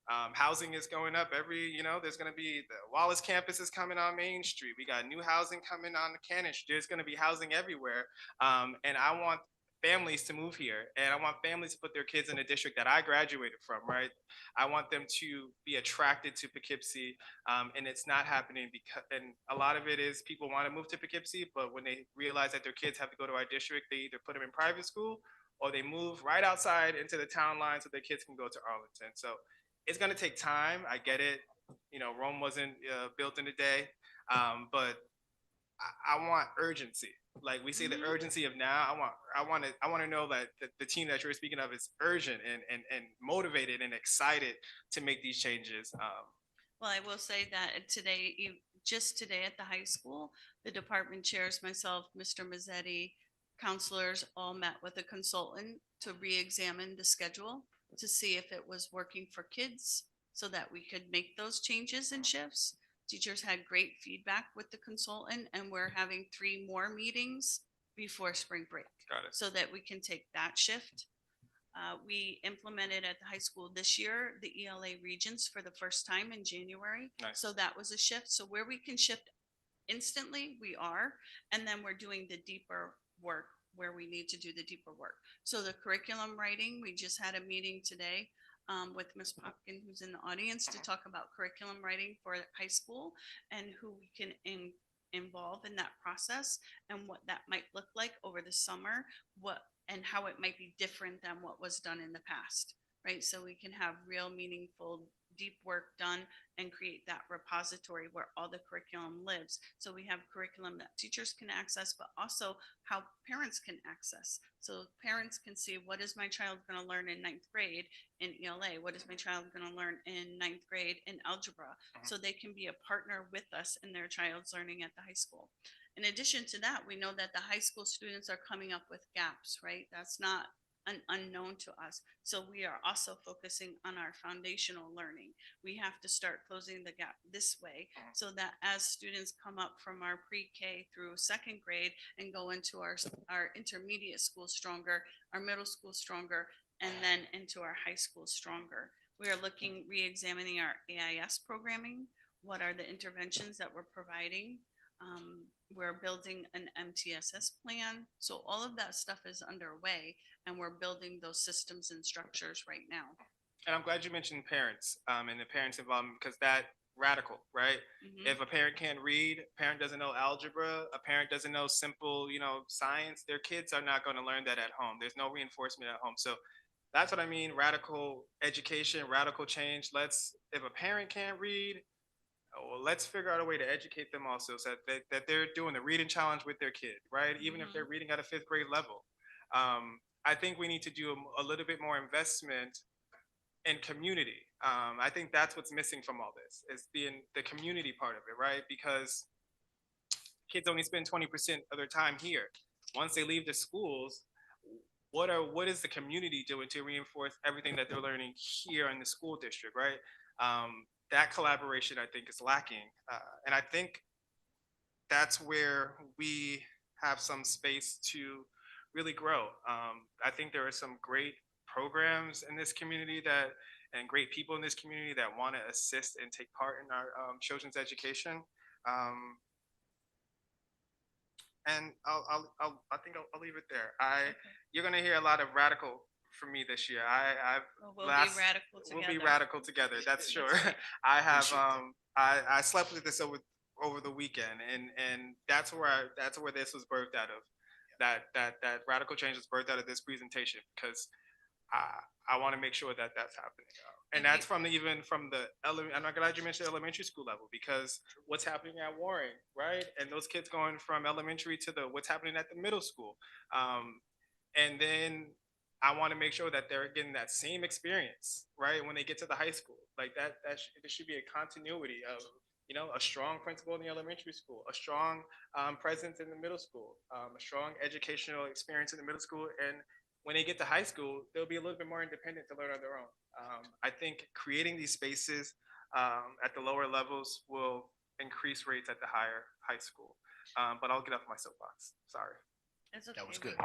M: Housing is going up there's going to be the Wallace campus is coming on Main Street. We got new housing coming on the Cannon Street. There's going to be housing everywhere. And I want families to move here, and I want families to put their kids in a district that I graduated from, right? I want them to be attracted to Poughkeepsie, and it's not happening because, and a lot of it is people want to move to Poughkeepsie, but when they realize that their kids have to go to our district, they either put them in private school or they move right outside into the town line so their kids can go to Arlington. So it's going to take time. I get it. You know, Rome wasn't built in a day, but I want urgency. Like we say, the urgency of now. I want to know that the team that you're speaking of is urgent and motivated and excited to make these changes.
K: Well, I will say that today, just today at the high school, the department chairs, myself, Mr. Mazzetti, counselors all met with a consultant to re-examine the schedule to see if it was working for kids so that we could make those changes and shifts. Teachers had great feedback with the consultant, and we're having 3 more meetings before spring break.
M: Got it.
K: So that we can take that shift. We implemented at the high school this year the ELA regions for the first time in January.
M: Nice.
K: So that was a shift. So where we can shift instantly, we are. And then we're doing the deeper work where we need to do the deeper work. So the curriculum writing, we just had a meeting today with Ms. Popkin, who's in the audience, to talk about curriculum writing for high school and who we can involve in that process and what that might look like over the summer, and how it might be different than what was done in the past, right? So we can have real meaningful, deep work done and create that repository where all the curriculum lives. So we have curriculum that teachers can access, but also how parents can access. So parents can see, what is my child going to learn in 9th grade in ELA? What is my child going to learn in 9th grade in algebra? So they can be a partner with us in their child's learning at the high school. In addition to that, we know that the high school students are coming up with gaps, right? That's not an unknown to us. So we are also focusing on our foundational learning. We have to start closing the gap this way so that as students come up from our pre-K through 2nd grade and go into our intermediate school stronger, our middle school stronger, and then into our high school stronger. We are re-examining our AIS programming. What are the interventions that we're providing? We're building an MTSS plan. So all of that stuff is underway, and we're building those systems and structures right now.
M: And I'm glad you mentioned parents and the parents' involvement, because that radical, right? If a parent can't read, a parent doesn't know algebra, a parent doesn't know simple, science, their kids are not going to learn that at home. There's no reinforcement at home. So that's what I mean. Radical education, radical change. If a parent can't read, well, let's figure out a way to educate them also, so that they're doing the reading challenge with their kid, right? Even if they're reading at a 5th grade level. I think we need to do a little bit more investment in community. I think that's what's missing from all this, is the community part of it, right? Because kids only spend 20% of their time here. Once they leave the schools, what is the community doing to reinforce everything that they're learning here in the school district, right? That collaboration, I think, is lacking. And I think that's where we have some space to really grow. I think there are some great programs in this community and great people in this community that want to assist and take part in our children's education. And I think I'll leave it there. You're going to hear a lot of radical from me this year.
K: We'll be radical together.
M: We'll be radical together. That's sure. I have I slept with this over the weekend, and that's where this was birthed out of. That radical change was birthed out of this presentation, because I want to make sure that that's happening. And that's from I'm glad you mentioned elementary school level, because what's happening at Warren, right? And those kids going from elementary to what's happening at the middle school. And then I want to make sure that they're getting that same experience, right, when they get to the high school. Like there should be a continuity of, a strong principal in the elementary school, a strong presence in the middle school, a strong educational experience in the middle school. And when they get to high school, they'll be a little bit more independent to learn on their own. I think creating these spaces at the lower levels will increase rates at the high school. But I'll get off my soapbox. Sorry.
K: It's okay.
C: That was good.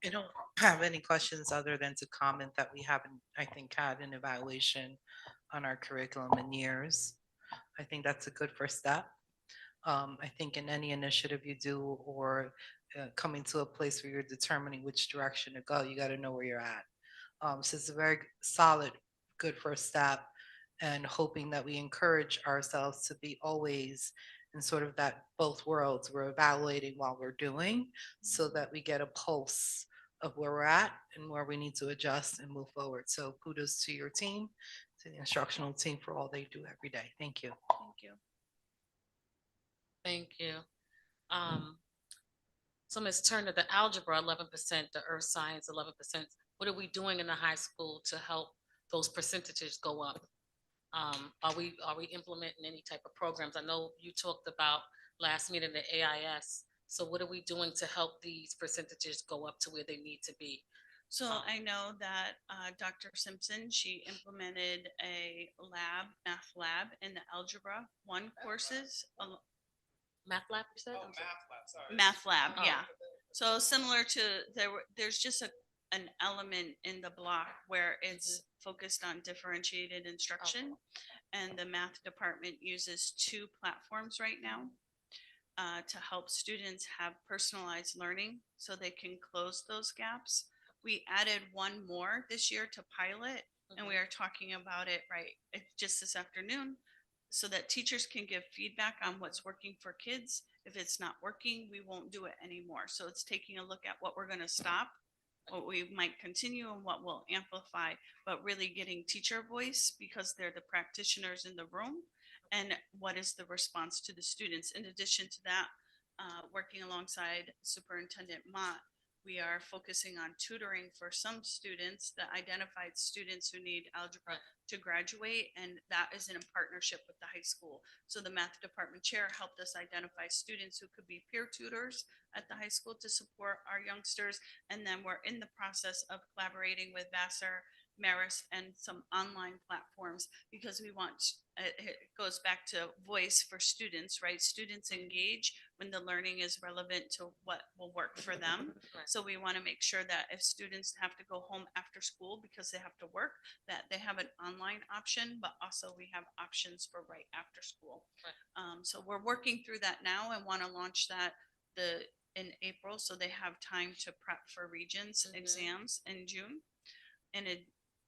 N: I don't have any questions other than to comment that we haven't, I think, had an evaluation on our curriculum in years. I think that's a good first step. I think in any initiative you do, or coming to a place where you're determining which direction to go, you got to know where you're at. So it's a very solid, good first step, and hoping that we encourage ourselves to be always and sort of that both worlds we're evaluating while we're doing so that we get a pulse of where we're at and where we need to adjust and move forward. So kudos to your team, to the instructional team for all they do every day. Thank you.
K: Thank you.
A: Thank you. So Ms. Turner, the algebra 11%, the earth science 11%. What are we doing in the high school to help those percentages go up? Are we implementing any type of programs? I know you talked about last meeting the AIS. So what are we doing to help these percentages go up to where they need to be?
K: So I know that Dr. Simpson, she implemented a math lab in the Algebra 1 courses.
A: Math lab, you said?
K: Math lab,
A: Oh.
K: yeah. So similar to, there's just an element in the block where it's focused on differentiated instruction. And the math department uses 2 platforms right now to help students have personalized learning so they can close those gaps. We added 1 more this year to pilot, and we are talking about it just this afternoon, so that teachers can give feedback on what's working for kids. If it's not working, we won't do it anymore. So it's taking a look at what we're going to stop, what we might continue, and what will amplify, but really getting teacher voice because they're the practitioners in the room, and what is the response to the students. In addition to that, working alongside Superintendent Mott, we are focusing on tutoring for some students, the identified students who need algebra to graduate, and that is in a partnership with the high school. So the math department chair helped us identify students who could be peer tutors at the high school to support our youngsters, and then we're in the process of collaborating with Vassar, Marist, and some online platforms, because we want, it goes back to voice for students, right? Students engage when the learning is relevant to what will work for them. So we want to make sure that if students have to go home after school because they have to work, that they have an online option, but also we have options for right after school. So we're working through that now and want to launch that in April, so they have time to prep for Regents exams in June. And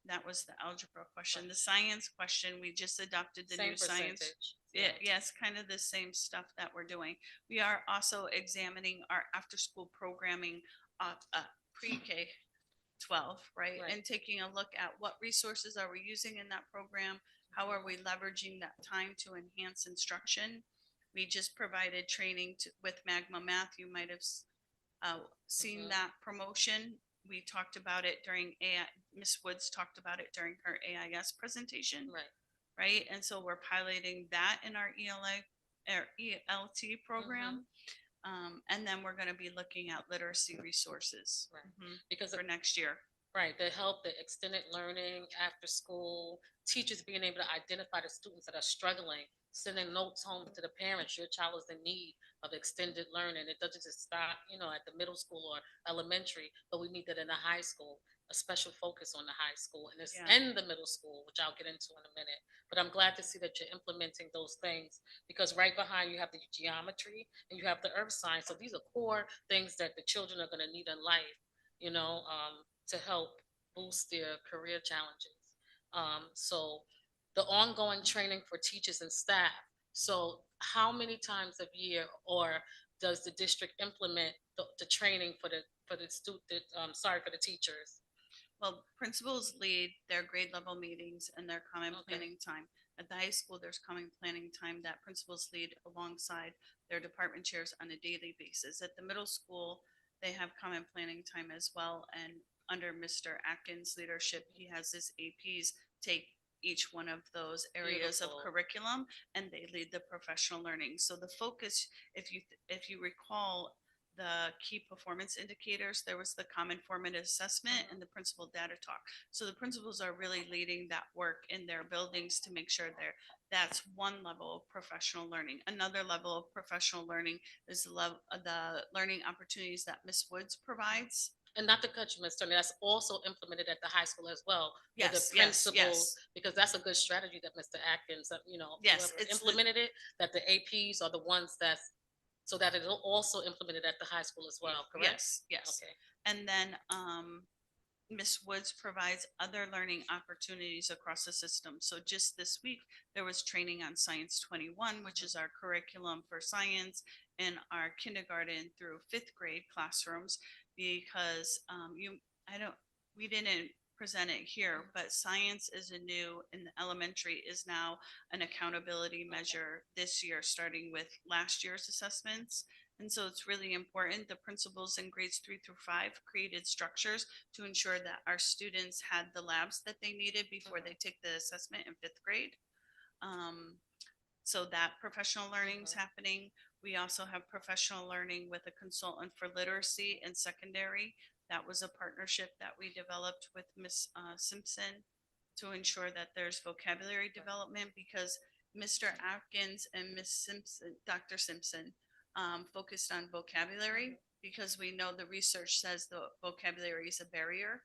K: that was the algebra question. The science question, we just adopted the new science. Yes, kind of the same stuff that we're doing. We are also examining our after-school programming pre-K 12, right? And taking a look at what resources are we using in that program? How are we leveraging that time to enhance instruction? We just provided training with Magma Math. You might have seen that promotion. We talked about it during Miss Woods talked about it during her AIS presentation. Right. And so we're piloting that in our ELT program. And then we're going to be looking at literacy resources
A: because
K: for next year.
A: Right, the help, the extended learning after school, teachers being able to identify the students that are struggling, sending notes home to the parents, your child is in need of extended learning. It doesn't just stop, at the middle school or elementary, but we need that in the high school, a special focus on the high school and it's in the middle school, which I'll get into in a minute. But I'm glad to see that you're implementing those things, because right behind you have the geometry and you have the earth science. So these are core things that the children are going to need in life, to help boost their career challenges. So the ongoing training for teachers and staff. So how many times a year or does the district implement the training for the teachers?
K: Well, principals lead their grade level meetings and their common planning time. At the high school, there's common planning time that principals lead alongside their department chairs on a daily basis. At the middle school, they have common planning time as well. And under Mr. Atkins' leadership, he has his APs take each one of those areas of curriculum, and they lead the professional learning. So the focus, if you recall, the key performance indicators, there was the common formative assessment and the principal data talk. So the principals are really leading that work in their buildings to make sure that's one level of professional learning. Another level of professional learning is the learning opportunities that Ms. Woods provides.
A: And not to cut you, Ms. Turner, that's also implemented at the high school as well.
K: Yes,
A: the principals, because that's a good strategy that Mr. Atkins, implemented it, that the APs are the ones so that it's also implemented at the high school as well, correct?
K: Yes. Okay. And then Ms. Woods provides other learning opportunities across the system. So just this week, there was training on Science 21, which is our curriculum for science in our kindergarten through fifth grade classrooms, because we didn't present it here, but science is a new, in the elementary is now an accountability measure this year, starting with last year's assessments. And so it's really important. The principals in grades 3 through 5 created structures to ensure that our students had the labs that they needed before they take the assessment in fifth grade. So that professional learning is happening. We also have professional learning with a consultant for literacy in secondary. That was a partnership that we developed with Ms. Simpson to ensure that there's vocabulary development, because Mr. Atkins and Ms. Simpson, Dr. Simpson, focused on vocabulary, because we know the research says the vocabulary is a barrier.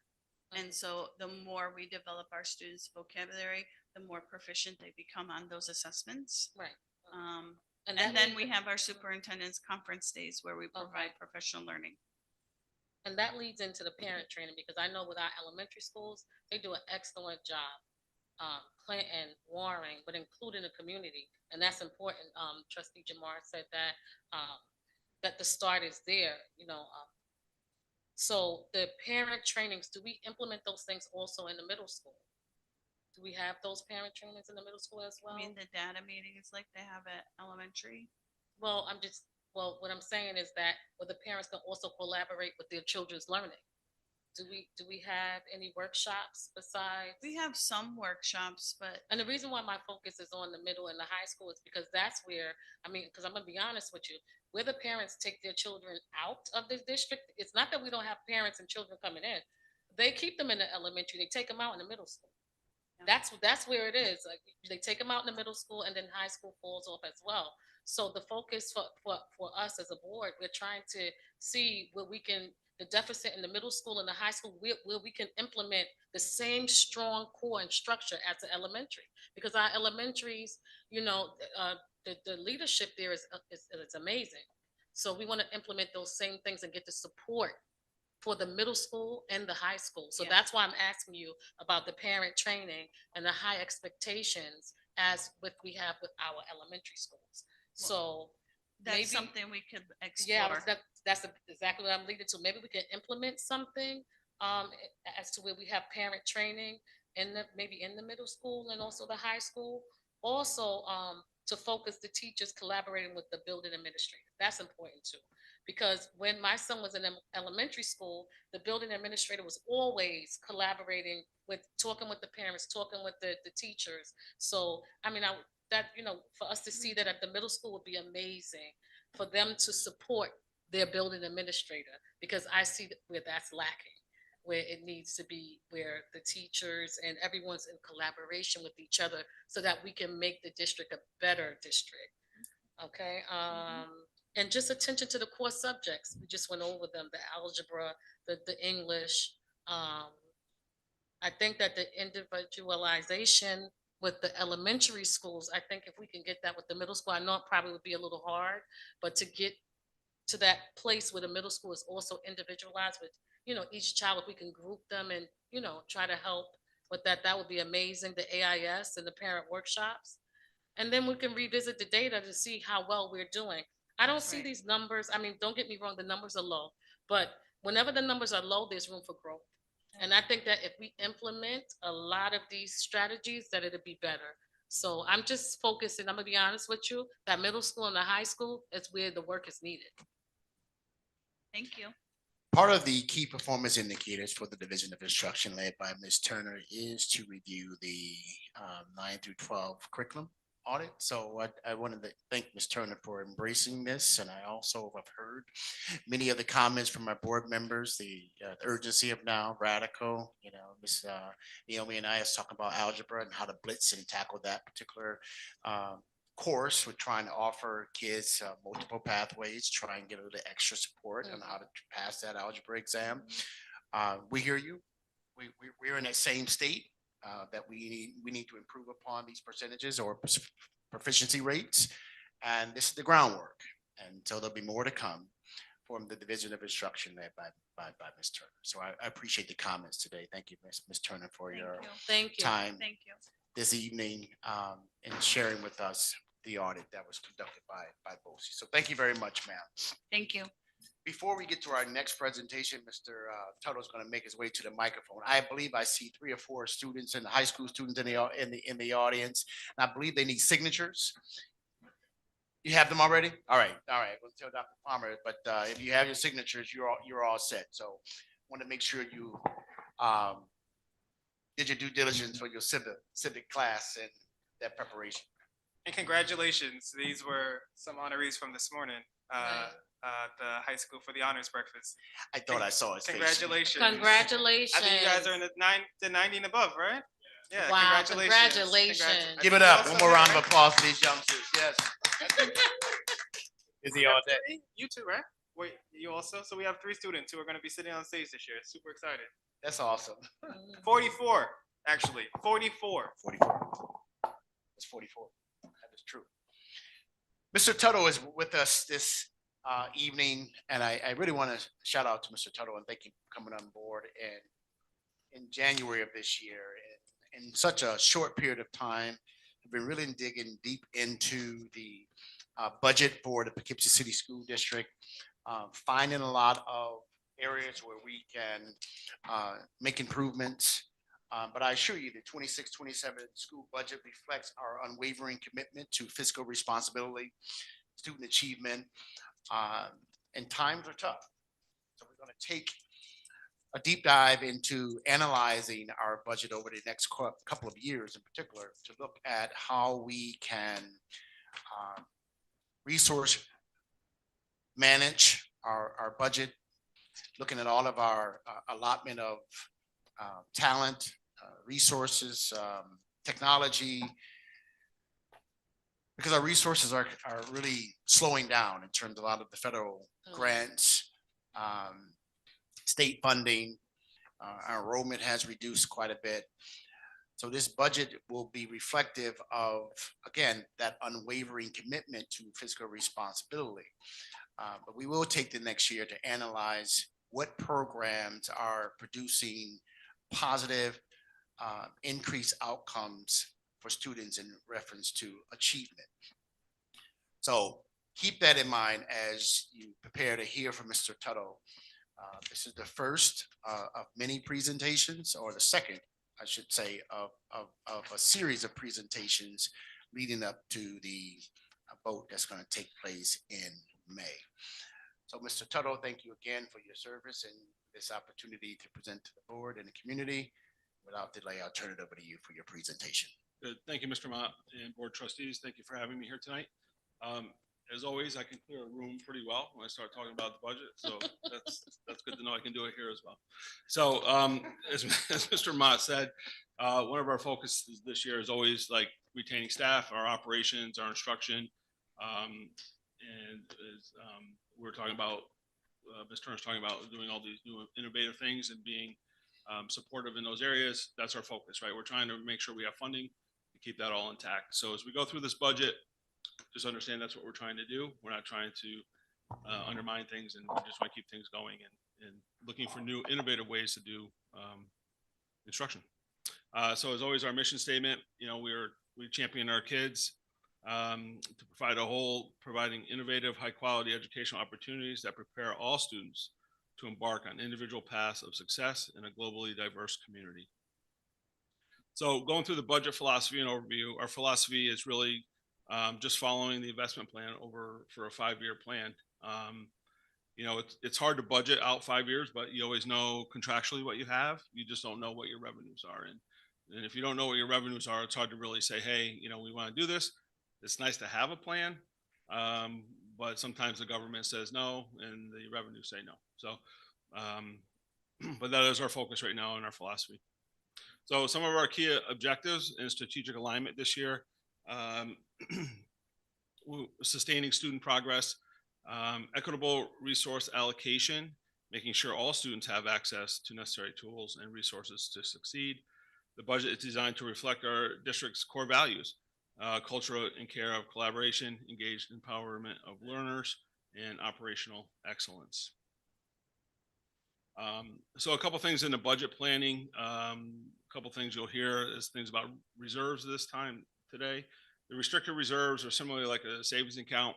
K: And so the more we develop our students' vocabulary, the more proficient they become on those assessments.
A: Right.
K: And then we have our superintendent's conference days where we provide professional learning.
A: And that leads into the parent training, because I know with our elementary schools, they do an excellent job, Clinton, Warren, but including the community. And that's important. Trustee Jamar said that, that the start is there, so the parent trainings, do we implement those things also in the middle school? Do we have those parent trainings in the middle school as well?
K: I mean, the data meetings like they have at elementary.
A: Well, what I'm saying is that the parents can also collaborate with their children's learning. Do we have any workshops besides?
K: We have some workshops, but.
A: And the reason why my focus is on the middle and the high school is because that's where, because I'm gonna be honest with you, where the parents take their children out of the district, it's not that we don't have parents and children coming in. They keep them in the elementary, they take them out in the middle school. Yeah. That's where it is. Like, they take them out in the middle school, and then high school falls off as well. So the focus for us as a board, we're trying to see where we can, the deficit in the middle school and the high school, where we can implement the same strong core and structure as the elementary, because our elementaries, the leadership there is amazing. So we want to implement those same things and get the support for the middle school and the high school. So that's why I'm asking you about the parent training and the high expectations as what we have with our elementary schools. So
K: that's
A: maybe
K: something we could explore.
A: Yeah, that's exactly what I'm leading to. Maybe we can implement something as to where we have parent training maybe in the middle school and also the high school. Also, to focus the teachers collaborating with the building administrator. That's important too. Because when my son was in elementary school, the building administrator was always collaborating talking with the parents, talking with the teachers. So, for us to see that at the middle school would be amazing, for them to support their building administrator, because I see where that's lacking, where it needs to be, where the teachers and everyone's in collaboration with each other so that we can make the district a better district. Okay. And just attention to the core subjects. We just went over them, the algebra, the English. I think that the individualization with the elementary schools, I think if we can get that with the middle school, I know it probably would be a little hard, but to get to that place where the middle school is also individualized with, each child, if we can group them and, try to help with that, that would be amazing. The AIS and the parent workshops. And then we can revisit the data to see how well we're doing. I don't see these numbers. Don't get me wrong, the numbers are low, but whenever the numbers are low, there's room for growth. And I think that if we implement a lot of these strategies, that it'll be better. So I'm just focusing, I'm gonna be honest with you, that middle school and the high school is where the work is needed.
K: Thank you.
C: Part of the key performance indicators for the Division of Instruction led by Ms. Turner is to review the 9 through 12 curriculum audit. So I wanted to thank Ms. Turner for embracing this. And I also have heard many of the comments from my board members, the urgency of now radical, Ms. Naomi and I is talking about algebra and how to blitz and tackle that particular course. We're trying to offer kids multiple pathways, try and get a little extra support on how to pass that algebra exam. We hear you. We're in that same state. That we need to improve upon these percentages or proficiency rates, and this is the groundwork, and so there'll be more to come from the Division of Instruction led by Ms. Turner. So I appreciate the comments today. Thank you, Ms. Turner, for your
A: Thank you.
C: time
K: Thank you.
C: this evening and sharing with us the audit that was conducted by BOCES. So thank you very much, ma'am.
K: Thank you.
C: Before we get to our next presentation, Mr. Tuttle is going to make his way to the microphone. I believe I see 3 or 4 students and high school students in the audience. And I believe they need signatures. You have them already? All right. We'll tell Dr. Palmer, but if you have your signatures, you're all set. So want to make sure you did your due diligence for your civic class and that preparation.
M: And congratulations. These were some honorees from this morning. The high school for the honors breakfast.
C: I thought I saw his face.
M: Congratulations.
A: Congratulations.
M: I think you guys are in the 90 and above, right? Yeah.
A: Wow,
M: Congratulations.
C: Give it up. One more round of applause for these youngsters. Yes. Is he all day?
M: You too, right? Wait, you also? So we have 3 students who are going to be sitting on stage this year. Super excited.
C: That's awesome.
M: 44, actually. 44.
C: 44. That's 44. That is true. Mr. Tuttle is with us this evening, and I really want to shout out to Mr. Tuttle and thank you for coming on board in January of this year. In such a short period of time, we've been really digging deep into the budget for the Poughkeepsie City School District, finding a lot of areas where we can make improvements. But I assure you the 26-27 school budget reflects our unwavering commitment to fiscal responsibility, student achievement, and times are tough. So we're going to take a deep dive into analyzing our budget over the next couple of years in particular to look at how we can resource manage our budget, looking at all of our allotment of talent, resources, technology, because our resources are really slowing down in terms of a lot of the federal grants, state funding. Our enrollment has reduced quite a bit. So this budget will be reflective of, again, that unwavering commitment to fiscal responsibility. But we will take the next year to analyze what programs are producing positive increased outcomes for students in reference to achievement. So keep that in mind as you prepare to hear from Mr. Tuttle. This is the first of many presentations, or the second, I should say, of a series of presentations leading up to the vote that's going to take place in May. So Mr. Tuttle, thank you again for your service and this opportunity to present to the board and the community. Without delay, I'll turn it over to you for your presentation.
O: Good. Thank you, Mr. Mott and board trustees. Thank you for having me here tonight. As always, I can clear a room pretty well when I start talking about the budget. So that's good to know I can do it here as well. So as Mr. Mott said, one of our focuses this year is always like retaining staff, our operations, our instruction. And as we're talking about, Ms. Turner's talking about doing all these new innovative things and being supportive in those areas. That's our focus, right? We're trying to make sure we have funding to keep that all intact. So as we go through this budget, just understand that's what we're trying to do. We're not trying to undermine things, and we just want to keep things going and looking for new innovative ways to do instruction. So as always, our mission statement, we champion our kids to providing innovative, high quality educational opportunities that prepare all students to embark on individual paths of success in a globally diverse community. So going through the budget philosophy and overview, our philosophy is really just following the investment plan for a 5-year plan. It's hard to budget out 5 years, but you always know contractually what you have. You just don't know what your revenues are. And if you don't know what your revenues are, it's hard to really say, hey, we want to do this. It's nice to have a plan, but sometimes the government says no and the revenues say no. So, but that is our focus right now in our philosophy. So some of our key objectives in strategic alignment this year, sustaining student progress, equitable resource allocation, making sure all students have access to necessary tools and resources to succeed. The budget is designed to reflect our district's core values, culture and care of collaboration, engaged empowerment of learners, and operational excellence. So a couple things in the budget planning, a couple things you'll hear is things about reserves this time today. The restricted reserves are similarly like a savings account.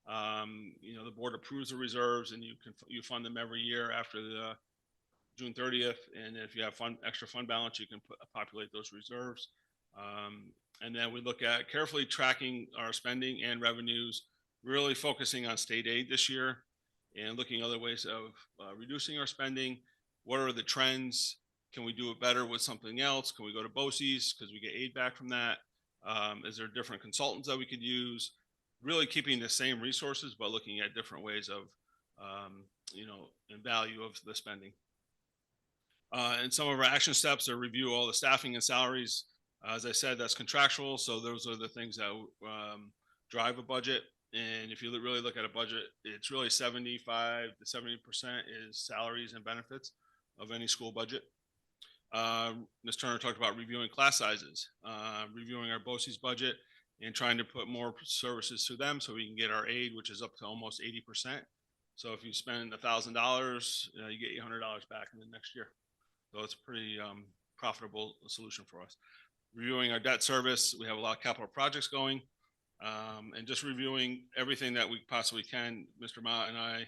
O: You know, the board approves the reserves and you fund them every year after the June 30th. And if you have extra fund balance, you can populate those reserves. And then we look at carefully tracking our spending and revenues, really focusing on state aid this year and looking at other ways of reducing our spending. What are the trends? Can we do it better with something else? Can we go to BOCES because we get aid back from that? Is there different consultants that we could use? Really keeping the same resources, but looking at different ways of, you know, and value of the spending. And some of our action steps are review all the staffing and salaries. As I said, that's contractual. So those are the things that drive a budget. And if you really look at a budget, it's really 75 to 70% is salaries and benefits of any school budget. Ms. Turner talked about reviewing class sizes, reviewing our BOCES budget and trying to put more services to them so we can get our aid, which is up to almost 80%. So if you spend $1,000, you get $800 back in the next year. So it's a pretty profitable solution for us. Reviewing our debt service, we have a lot of capital projects going, and just reviewing everything that we possibly can. Mr. Ma and I, and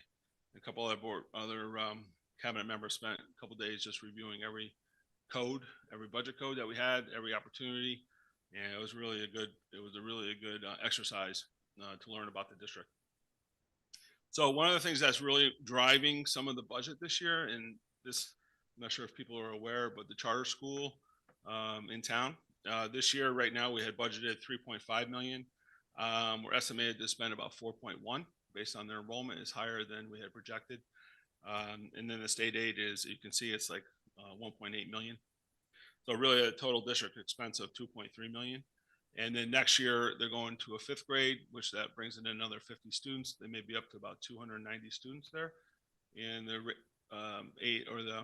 O: a couple other cabinet members spent a couple days just reviewing every code, every budget code that we had, every opportunity, and it was really a good exercise to learn about the district. So one of the things that's really driving some of the budget this year, and this, I'm not sure if people are aware, but the charter school in town this year, right now, we had budgeted 3.5 million. We're estimated to spend about 4.1 based on their enrollment is higher than we had projected. And then the state aid is, you can see it's like 1.8 million. So really a total district expense of 2.3 million. And then next year they're going to a 5th grade, which that brings in another 50 students. They may be up to about 290 students there. And the the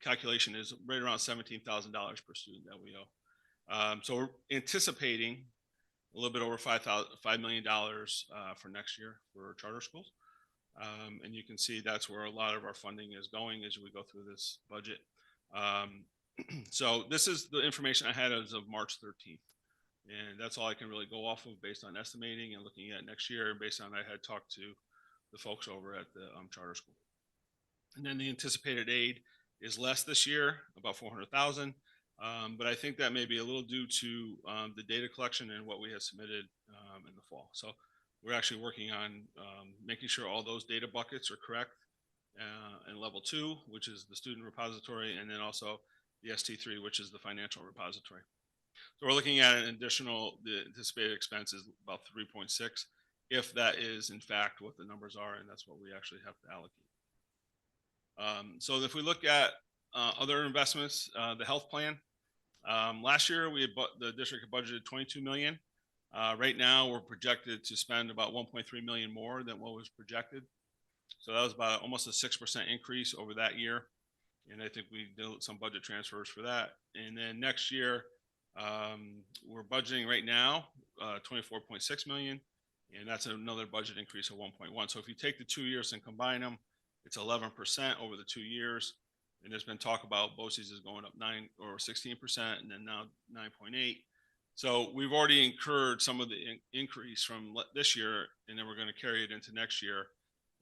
O: calculation is right around $17,000 per student that we owe. So we're anticipating a little bit over $5 million for next year for charter schools. And you can see that's where a lot of our funding is going as we go through this budget. So this is the information I had as of March 13th. And that's all I can really go off of based on estimating and looking at next year, based on I had talked to the folks over at the charter school. And then the anticipated aid is less this year, about 400,000. But I think that may be a little due to the data collection and what we had submitted in the fall. So we're actually working on making sure all those data buckets are correct in level 2, which is the student repository, and then also the ST3, which is the financial repository. So we're looking at an additional, the anticipated expense is about 3.6, if that is in fact what the numbers are, and that's what we actually have to allocate. So if we look at other investments, the health plan, last year the district had budgeted 22 million. Right now we're projected to spend about 1.3 million more than what was projected. So that was about almost a 6% increase over that year. And I think we did some budget transfers for that. And then next year, we're budgeting right now 24.6 million, and that's another budget increase of 1.1. So if you take the 2 years and combine them, it's 11% over the 2 years. And there's been talk about BOCES is going up 9 or 16%, and then now 9.8. So we've already incurred some of the increase from this year, and then we're going to carry it into next year.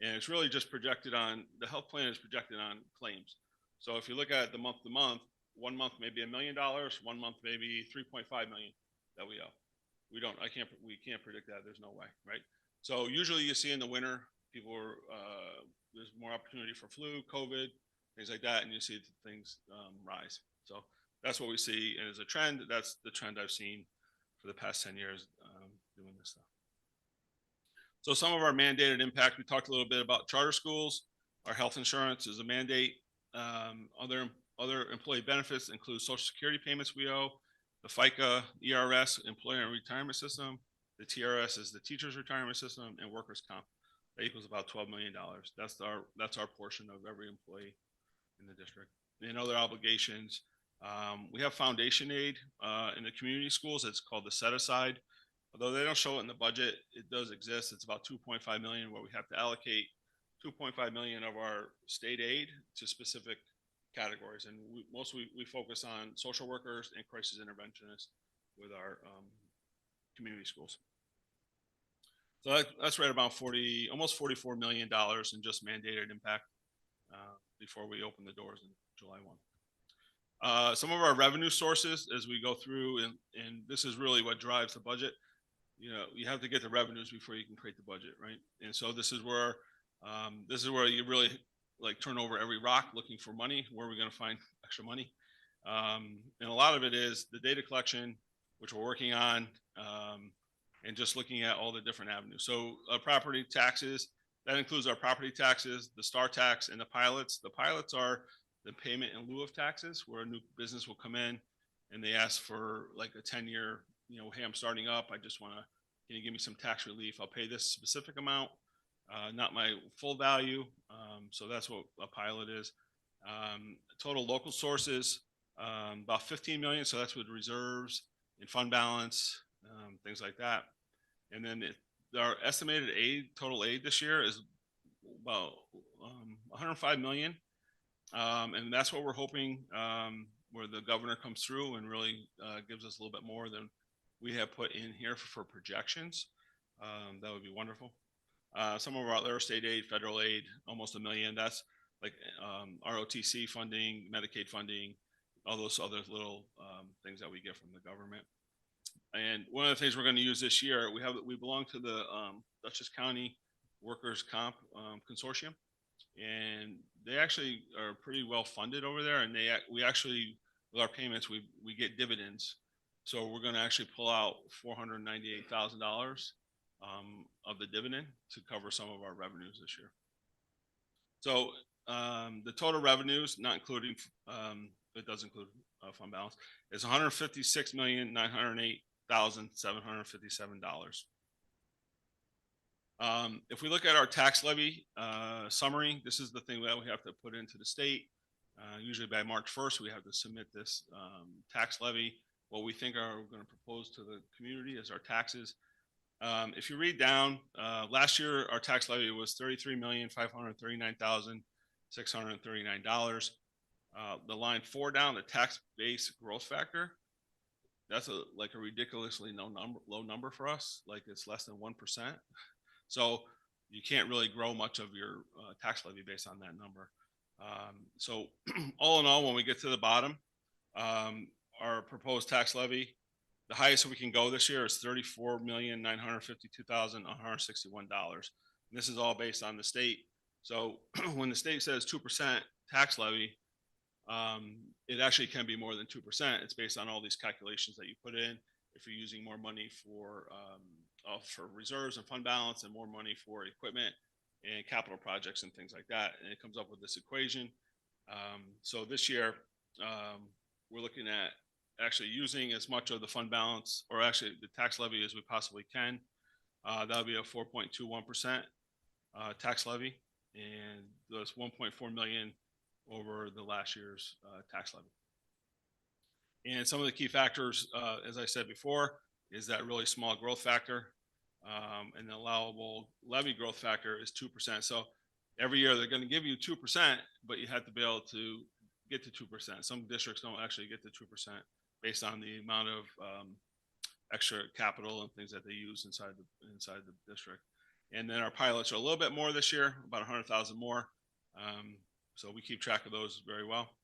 O: And it's really just projected on, the health plan is projected on claims. So if you look at the month to month, 1 month maybe $1 million, 1 month maybe 3.5 million that we owe. We can't predict that. There's no way, right? So usually you see in the winter, people are, there's more opportunity for flu, COVID, things like that, and you see things rise. So that's what we see, and as a trend, that's the trend I've seen for the past 10 years doing this stuff. So some of our mandated impact, we talked a little bit about charter schools. Our health insurance is a mandate. Other employee benefits include Social Security payments we owe, the FICA, ERS, Employer and Retirement System, the TRS is the Teachers Retirement System, and workers' comp. That equals about $12 million. That's our portion of every employee in the district. And other obligations, we have foundation aid in the community schools. It's called the set aside. Although they don't show it in the budget, it does exist. It's about 2.5 million where we have to allocate 2.5 million of our state aid to specific categories. And mostly we focus on social workers and crisis interventionists with our community schools. So that's right about almost $44 million in just mandated impact before we open the doors in July 1. Some of our revenue sources as we go through, and this is really what drives the budget. You have to get the revenues before you can create the budget, right? And so this is where you really like turn over every rock looking for money. Where are we going to find extra money? And a lot of it is the data collection, which we're working on, and just looking at all the different avenues. So property taxes, that includes our property taxes, the STAR tax, and the pilots. The pilots are the payment in lieu of taxes, where a new business will come in and they ask for like a 10-year, hey, I'm starting up. I just want to, can you give me some tax relief? I'll pay this specific amount, not my full value. So that's what a pilot is. Total local sources, about 15 million. So that's with reserves and fund balance, things like that. And then our estimated total aid this year is about 105 million. And that's what we're hoping, where the governor comes through and really gives us a little bit more than we have put in here for projections. That would be wonderful. Some of our other state aid, federal aid, almost $1 million. That's like ROTC funding, Medicaid funding, all those other little things that we get from the government. And one of the things we're going to use this year, we belong to the Dutchess County Workers' Comp Consortium, and they actually are pretty well funded over there. And we actually, with our payments, we get dividends. So we're going to actually pull out $498,000 of the dividend to cover some of our revenues this year. So the total revenues, not including, it does include fund balance, is $156,908,757. If we look at our tax levy summary, this is the thing that we have to put into the state. Usually by March 1st, we have to submit this tax levy, what we think are going to propose to the community as our taxes. If you read down, last year our tax levy was $33,539,639. The line 4 down, the tax base growth factor, that's like a ridiculously low number for us. Like it's less than 1%. So you can't really grow much of your tax levy based on that number. So all in all, when we get to the bottom, our proposed tax levy, the highest we can go this year is $34,952,161. This is all based on the state. So when the state says 2% tax levy, it actually can be more than 2%. It's based on all these calculations that you put in. If you're using more money for reserves and fund balance and more money for equipment and capital projects and things like that, and it comes up with this equation. So this year, we're looking at actually using as much of the fund balance, or actually the tax levy, as we possibly can. That would be a 4.21% tax levy, and that's 1.4 million over the last year's tax levy. And some of the key factors, as I said before, is that really small growth factor, and the allowable levy growth factor is 2%. So every year they're going to give you 2%, but you have to be able to get to 2%. Some districts don't actually get to 2% based on the amount of extra capital and things that they use inside the district. And then our pilots are a little bit more this year, about 100,000 more. So we keep track of those very well.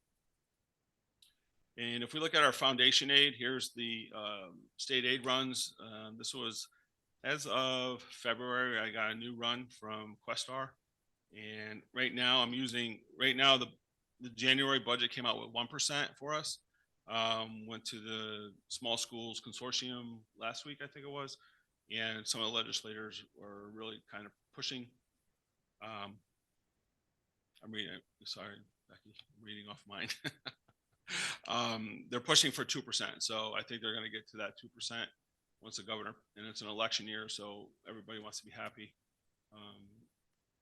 O: And if we look at our foundation aid, here's the state aid runs. This was, as of February, I got a new run from Questar. And right now the January budget came out with 1% for us. Went to the Small Schools Consortium last week, I think it was. And some of the legislators were really kind of pushing. I'm reading, sorry, Becky, I'm reading off mine. They're pushing for 2%. So I think they're going to get to that 2% once the governor, and it's an election year, so everybody wants to be happy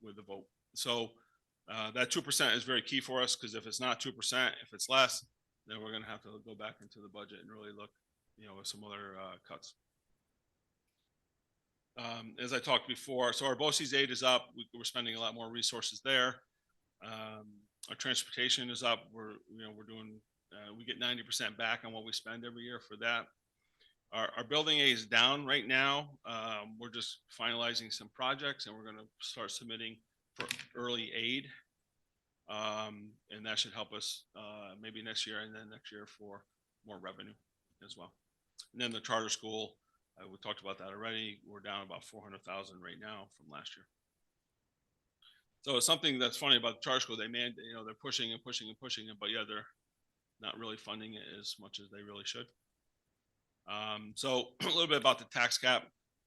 O: with the vote. So that 2% is very key for us, because if it's not 2%, if it's less, then we're going to have to go back into the budget and really look, at some other cuts. As I talked before, so our BOCES aid is up. We're spending a lot more resources there. Our transportation is up. We're doing, we get 90% back on what we spend every year for that. Our building aid is down right now. We're just finalizing some projects and we're going to start submitting for early aid. And that should help us maybe next year and then next year for more revenue as well. And then the charter school, we talked about that already. We're down about 400,000 right now from last year. So it's something that's funny about the charter school. They're pushing and pushing and pushing it, but yeah, they're not really funding it as much as they really should. So a little bit about the tax cap.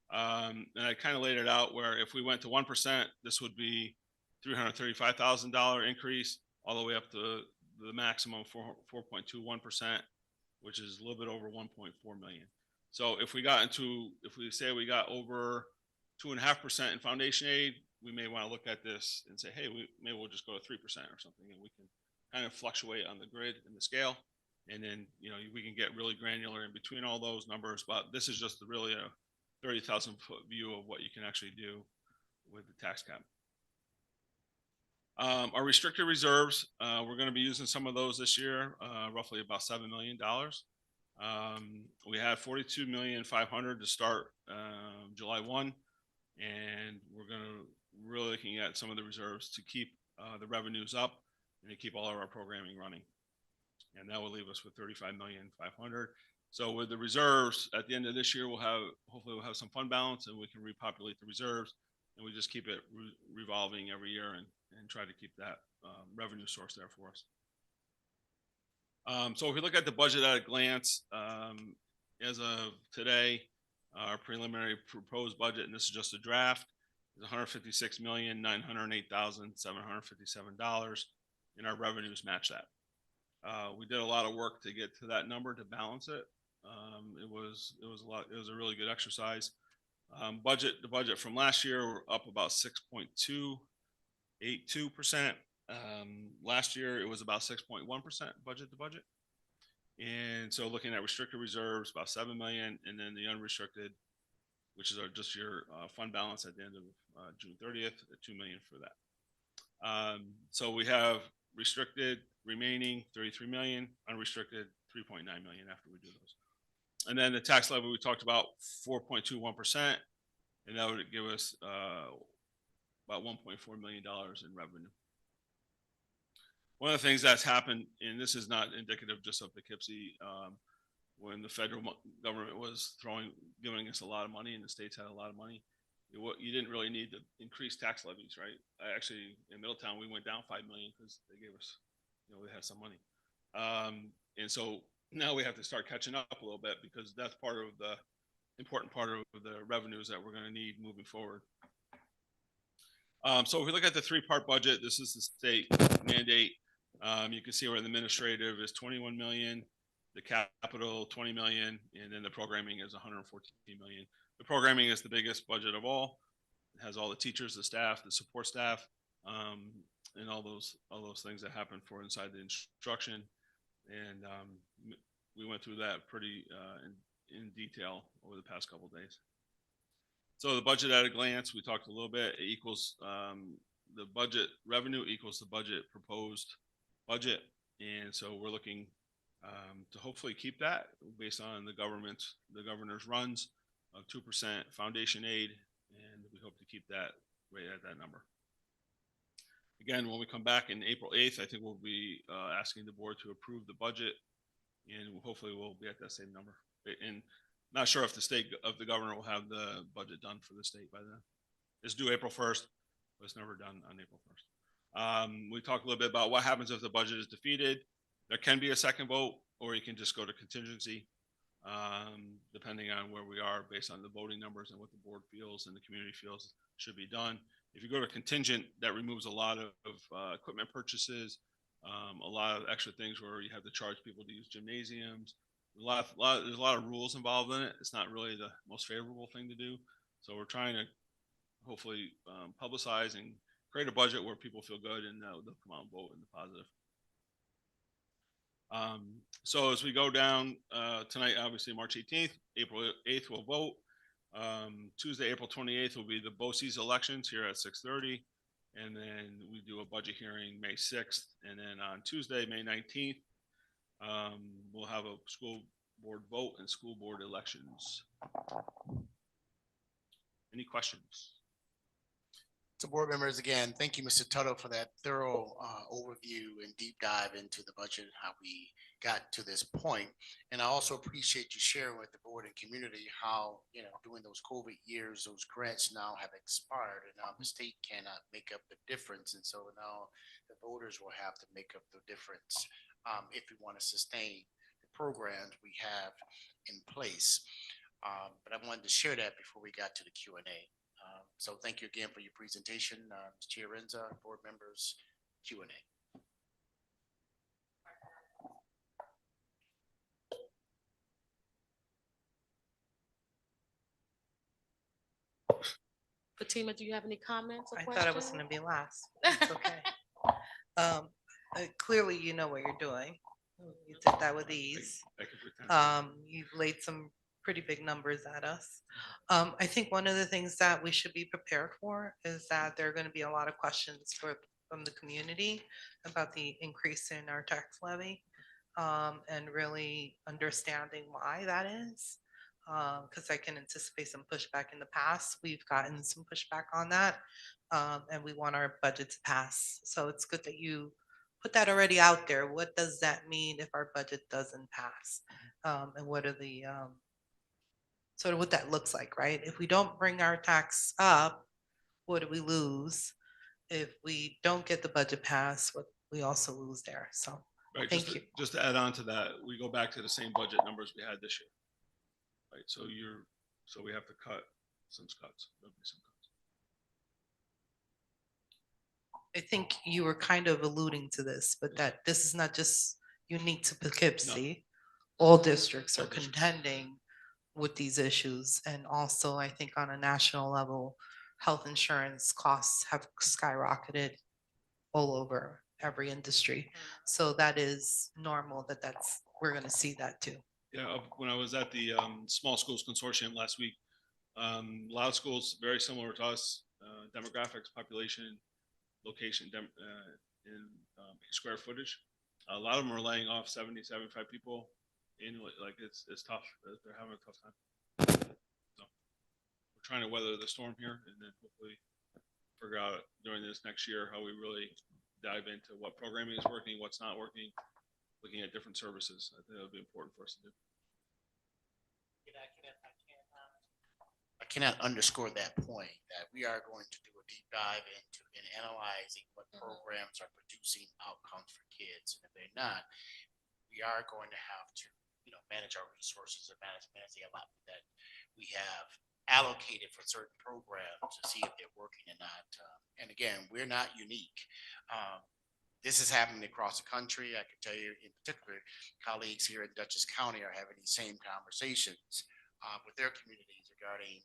O: And I kind of laid it out where if we went to 1%, this would be $335,000 increase all the way up to the maximum 4.21%, which is a little bit over 1.4 million. So if we say we got over 2.5% in foundation aid, we may want to look at this and say, hey, maybe we'll just go to 3% or something, and we can kind of fluctuate on the grid and the scale. And then, we can get really granular in between all those numbers, but this is just really a 30,000 foot view of what you can actually do with the tax cap. Our restricted reserves, we're going to be using some of those this year, roughly about $7 million. We had $42,500,000 to start July 1, and we're really looking at some of the reserves to keep the revenues up and to keep all of our programming running. And that will leave us with $35,500,000. So with the reserves at the end of this year, hopefully we'll have some fund balance and we can repopulate the reserves, and we just keep it revolving every year and try to keep that revenue source there for us. So if we look at the budget at a glance, as of today, our preliminary proposed budget, and this is just a draft, is $156,908,757, and our revenues match that. We did a lot of work to get to that number to balance it. It was a really good exercise. The budget from last year, we're up about 6.282%. Last year it was about 6.1% budget to budget. And so looking at restricted reserves, about 7 million, and then the unrestricted, which is just your fund balance at the end of June 30th, 2 million for that. So we have restricted remaining 33 million, unrestricted 3.9 million after we do those. And then the tax levy we talked about 4.21%, and that would give us about $1.4 million in revenue. One of the things that's happened, and this is not indicative just of Poughkeepsie, when the federal government was giving us a lot of money and the states had a lot of money, you didn't really need to increase tax levies, right? Actually, in Middletown, we went down 5 million because they gave us, we had some money. And so now we have to start catching up a little bit because that's part of the important part of the revenues that we're going to need moving forward. So if we look at the three-part budget, this is the state mandate. You can see where the administrative is 21 million, the capital 20 million, and then the programming is 114 million. The programming is the biggest budget of all. It has all the teachers, the staff, the support staff, and all those things that happen for inside the instruction. And we went through that pretty in detail over the past couple of days. So the budget at a glance, we talked a little bit. It equals the budget revenue equals the budget proposed budget, and so we're looking to hopefully keep that based on the governor's runs of 2% foundation aid, and we hope to keep that right at that number. Again, when we come back in April 8th, I think we'll be asking the board to approve the budget, and hopefully we'll be at that same number. And not sure if the governor will have the budget done for the state by then. It's due April 1st, but it's never done on April 1st. We talked a little bit about what happens if the budget is defeated. There can be a second vote, or you can just go to contingency, depending on where we are based on the voting numbers and what the board feels and the community feels should be done. If you go to contingent, that removes a lot of equipment purchases, a lot of extra things where you have to charge people to use gymnasiums. There's a lot of rules involved in it. It's not really the most favorable thing to do. So we're trying to hopefully publicize and create a budget where people feel good and they'll come out and vote in the positive. So as we go down tonight, obviously March 18th, April 8th, we'll vote. Tuesday, April 28th will be the BOCES elections here at 6:30. And then we do a budget hearing May 6th. And then on Tuesday, May 19th, we'll have a school board vote and school board elections. Any questions?
C: So board members, again, thank you, Mr. Tuttle, for that thorough overview and deep dive into the budget, how we got to this point. And I also appreciate you sharing with the board and community how, during those COVID years, those grants now have expired and now the state cannot make up the difference. And so now the voters will have to make up the difference if we want to sustain the programs we have in place. But I wanted to share that before we got to the Q&A. So thank you again for your presentation, Ms. Chiarenza, board members, Q&A.
A: Fatima, do you have any comments or
N: I
A: questions?
N: thought I was going to be last. It's okay. Clearly, you know what you're doing. You did that with ease. You've laid some pretty big numbers at us. I think one of the things that we should be prepared for is that there are going to be a lot of questions from the community about the increase in our tax levy and really understanding why that is. Because I can anticipate some pushback in the past. We've gotten some pushback on that and we want our budget to pass. So it's good that you put that already out there. What does that mean if our budget doesn't pass? And what are the sort of what that looks like, right? If we don't bring our tax up, what do we lose? If we don't get the budget passed, what we also lose there. So
O: Right,
N: thank you.
O: Just to add on to that, we go back to the same budget numbers we had this year. Right, so we have to cut some cuts. There'll be some cuts.
N: I think you were kind of alluding to this, but that this is not just unique to Poughkeepsie. No. All districts are contending with these issues. And also, I think on a national level, health insurance costs have skyrocketed all over every industry. So that is normal we're going to see that too.
O: Yeah, when I was at the Small Schools Consortium last week, a lot of schools very similar to us, demographics, population, location, in square footage. A lot of them are laying off 70, 75 people annually. Like it's tough. They're having a tough time. So we're trying to weather the storm here and then hopefully figure out during this next year how we really dive into what programming is working, what's not working, looking at different services. I think that would be important for us to do.
C: I cannot underscore that point that we are going to do a deep dive into and analyzing what programs are producing outcomes for kids. And if they're not, we are going to have to, manage our resources and manage the allotment that we have allocated for certain programs to see if they're working or not. And again, we're not unique. This is happening across the country. I can tell you in particular, colleagues here in Dutchess County are having these same conversations with their communities regarding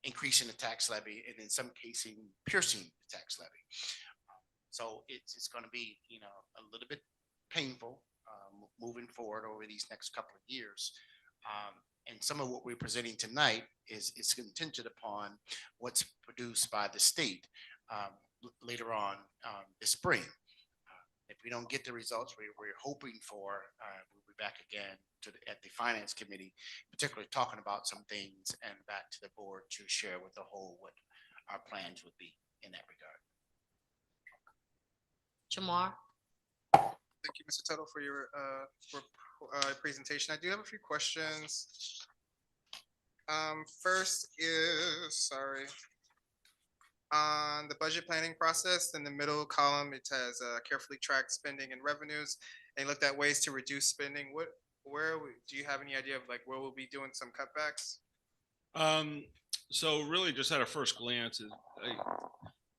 C: increasing the tax levy and in some cases piercing the tax levy. So it's going to be, a little bit painful moving forward over these next couple of years. And some of what we're presenting tonight is contingent upon what's produced by the state later on this spring. If we don't get the results we're hoping for, we'll be back again at the Finance Committee, particularly talking about some things and back to the board to share with the whole what our plans would be in that regard.
A: Jamar?
M: Thank you, Mr. Tuttle, for your presentation. I do have a few questions. First is, on the budget planning process, in the middle column, it has carefully tracked spending and revenues and looked at ways to reduce spending. Do you have any idea of where we'll be doing some cutbacks?
O: So really just at a first glance,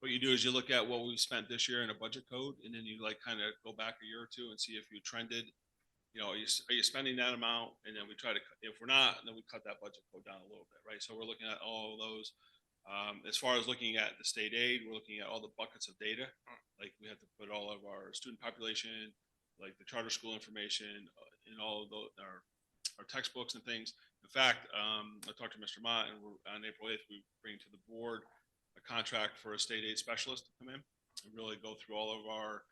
O: what you do is you look at what we've spent this year in a budget code, and then you kind of go back a year or two and see if you trended, are you spending that amount? And then we try to, if we're not, then we cut that budget code down a little bit, right? So we're looking at all of those. As far as looking at the state aid, we're looking at all the buckets of data. Like we have to put all of our student population, like the charter school information, and all of those, our textbooks and things In fact, I talked to Mr. Mott, and on April 8th, we bring to the board a contract for a state aid specialist to come in and really go through all of our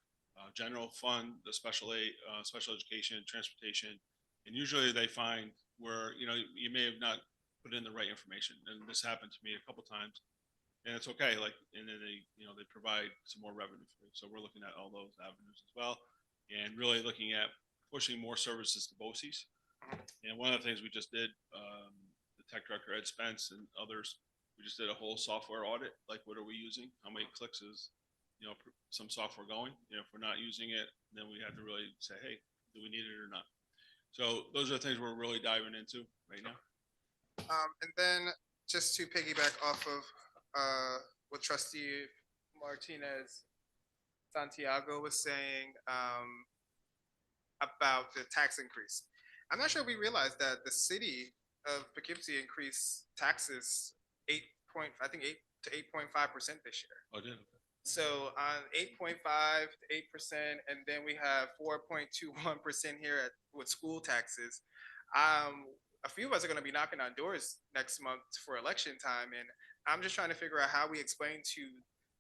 O: general fund, the special aid, special education, transportation, and usually they find where you may have not put in the right information, and this happened to me a couple times, and it's okay. Like, and then they provide some more revenue for you. So we're looking at all those avenues as well, and really looking at pushing more services to BOCES. And one of the things we just did, the tech director Ed Spence and others, we just did a whole software audit. Like, what are we using? How many clicks is some software going? If we're not using it, then we have to really say, hey, do we need it or not? So those are the things we're really diving into right now.
M: And then just to piggyback off of what Trustee Martinez Santiago was saying about the tax increase. I'm not sure we realized that the city of Poughkeepsie increased taxes 8 to 8.5% this year.
O: Oh, did.
M: So on 8.5 to 8%, and then we have 4.21% here with school taxes. A few of us are going to be knocking on doors next month for election time, and I'm just trying to figure out how we explain to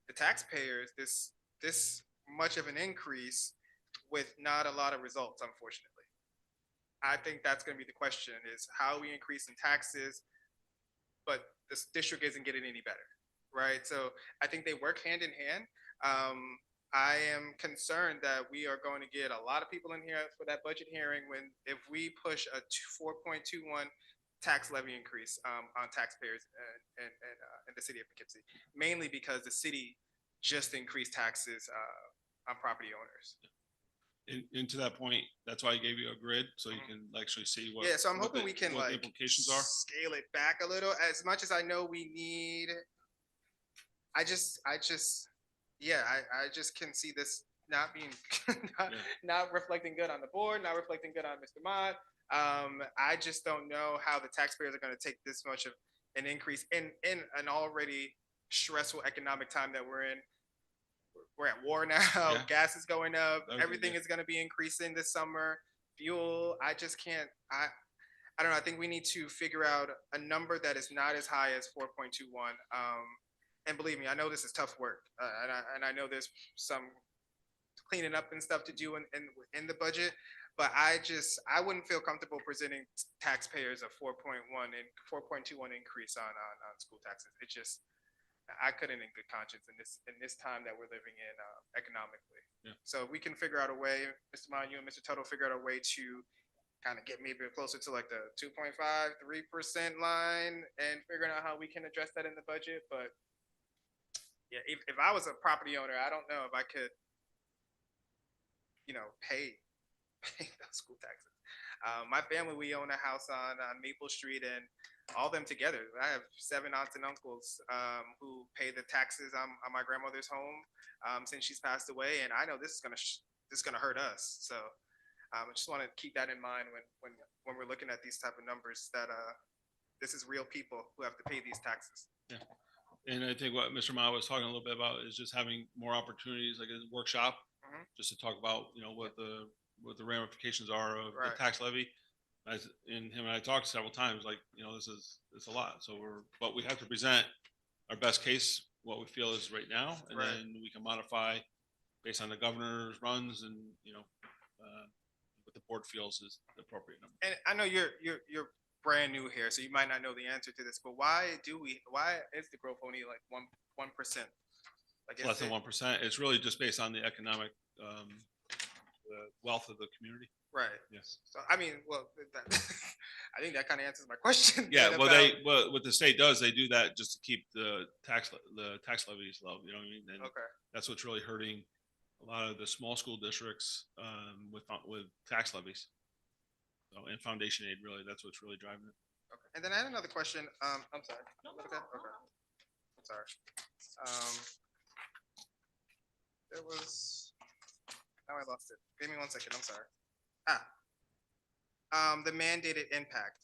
M: the taxpayers this much of an increase with not a lot of results, unfortunately. I think that's going to be the question: is how we increase in taxes, but this district isn't getting any better, right? So I think they work hand in hand. I am concerned that we are going to get a lot of people in here for that budget hearing if we push a 4.21 tax levy increase on taxpayers in the city of Poughkeepsie, mainly because the city just increased taxes on property owners.
O: And to that point, that's why I gave you a grid so you can actually see what.
M: Yeah, so I'm hoping we can
O: what the
M: like
O: implications are.
M: scale it back a little. As much as I know we need, I just can see this not being not reflecting good on the board, not reflecting good on Mr. Mott. I just don't know how the taxpayers are going to take this much of an increase in an already stressful economic time that we're in. We're at war now. Yeah. Gas is going up. Everything is going to be increasing this summer. Fuel. I just can't. I don't know. I think we need to figure out a number that is not as high as 4.21. And believe me, I know this is tough work, and I know there's some cleaning up and stuff to do in the budget. But I wouldn't feel comfortable presenting taxpayers a 4.21 increase on school taxes. It just, I couldn't in good conscience in this time that we're living in economically. Yeah. So we can figure out a way, Mr. Mon, you and Mr. Tuttle figure out a way to kind of get maybe closer to like the 2.5, 3% line and figuring out how we can address that in the budget. But yeah, if I was a property owner, I don't know if I could, pay those school taxes. My family, we own a house on Maple Street, and all them together, I have 7 aunts and uncles who pay the taxes on my grandmother's home since she's passed away, and I know this is gonna hurt us. So I just want to keep that in mind when we're looking at these type of numbers. That this is real people who have to pay these taxes.
O: Yeah. And I think what Mr. Ma was talking a little bit about is just having more opportunities, like a workshop, just to talk about, what the ramifications are of the tax levy. And him and I talked several times, like, it's a lot. So but we have to present our best case, what we feel is right now, and then we can modify based on the governor's runs and, what the board feels is the appropriate number.
M: And I know you're brand new here, so you might not know the answer to this, but why is the growth only like 1%? Like
O: less than 1%. It's really just based on the economic the wealth of the community.
M: Right.
O: Yes.
M: So I mean, well, I think that kind of answers my question.
O: Yeah. Well, what the state does, they do that just to keep the tax levies low. You know what I mean? And
M: okay.
O: That's what's really hurting a lot of the small school districts with tax levies. So, and foundation aid, really, that's what's really driving it.
M: Okay. And then I had another question. I'm sorry. No. Okay. I'm sorry. There was. Now I lost it. Give me 1 second. I'm sorry. The mandated impact.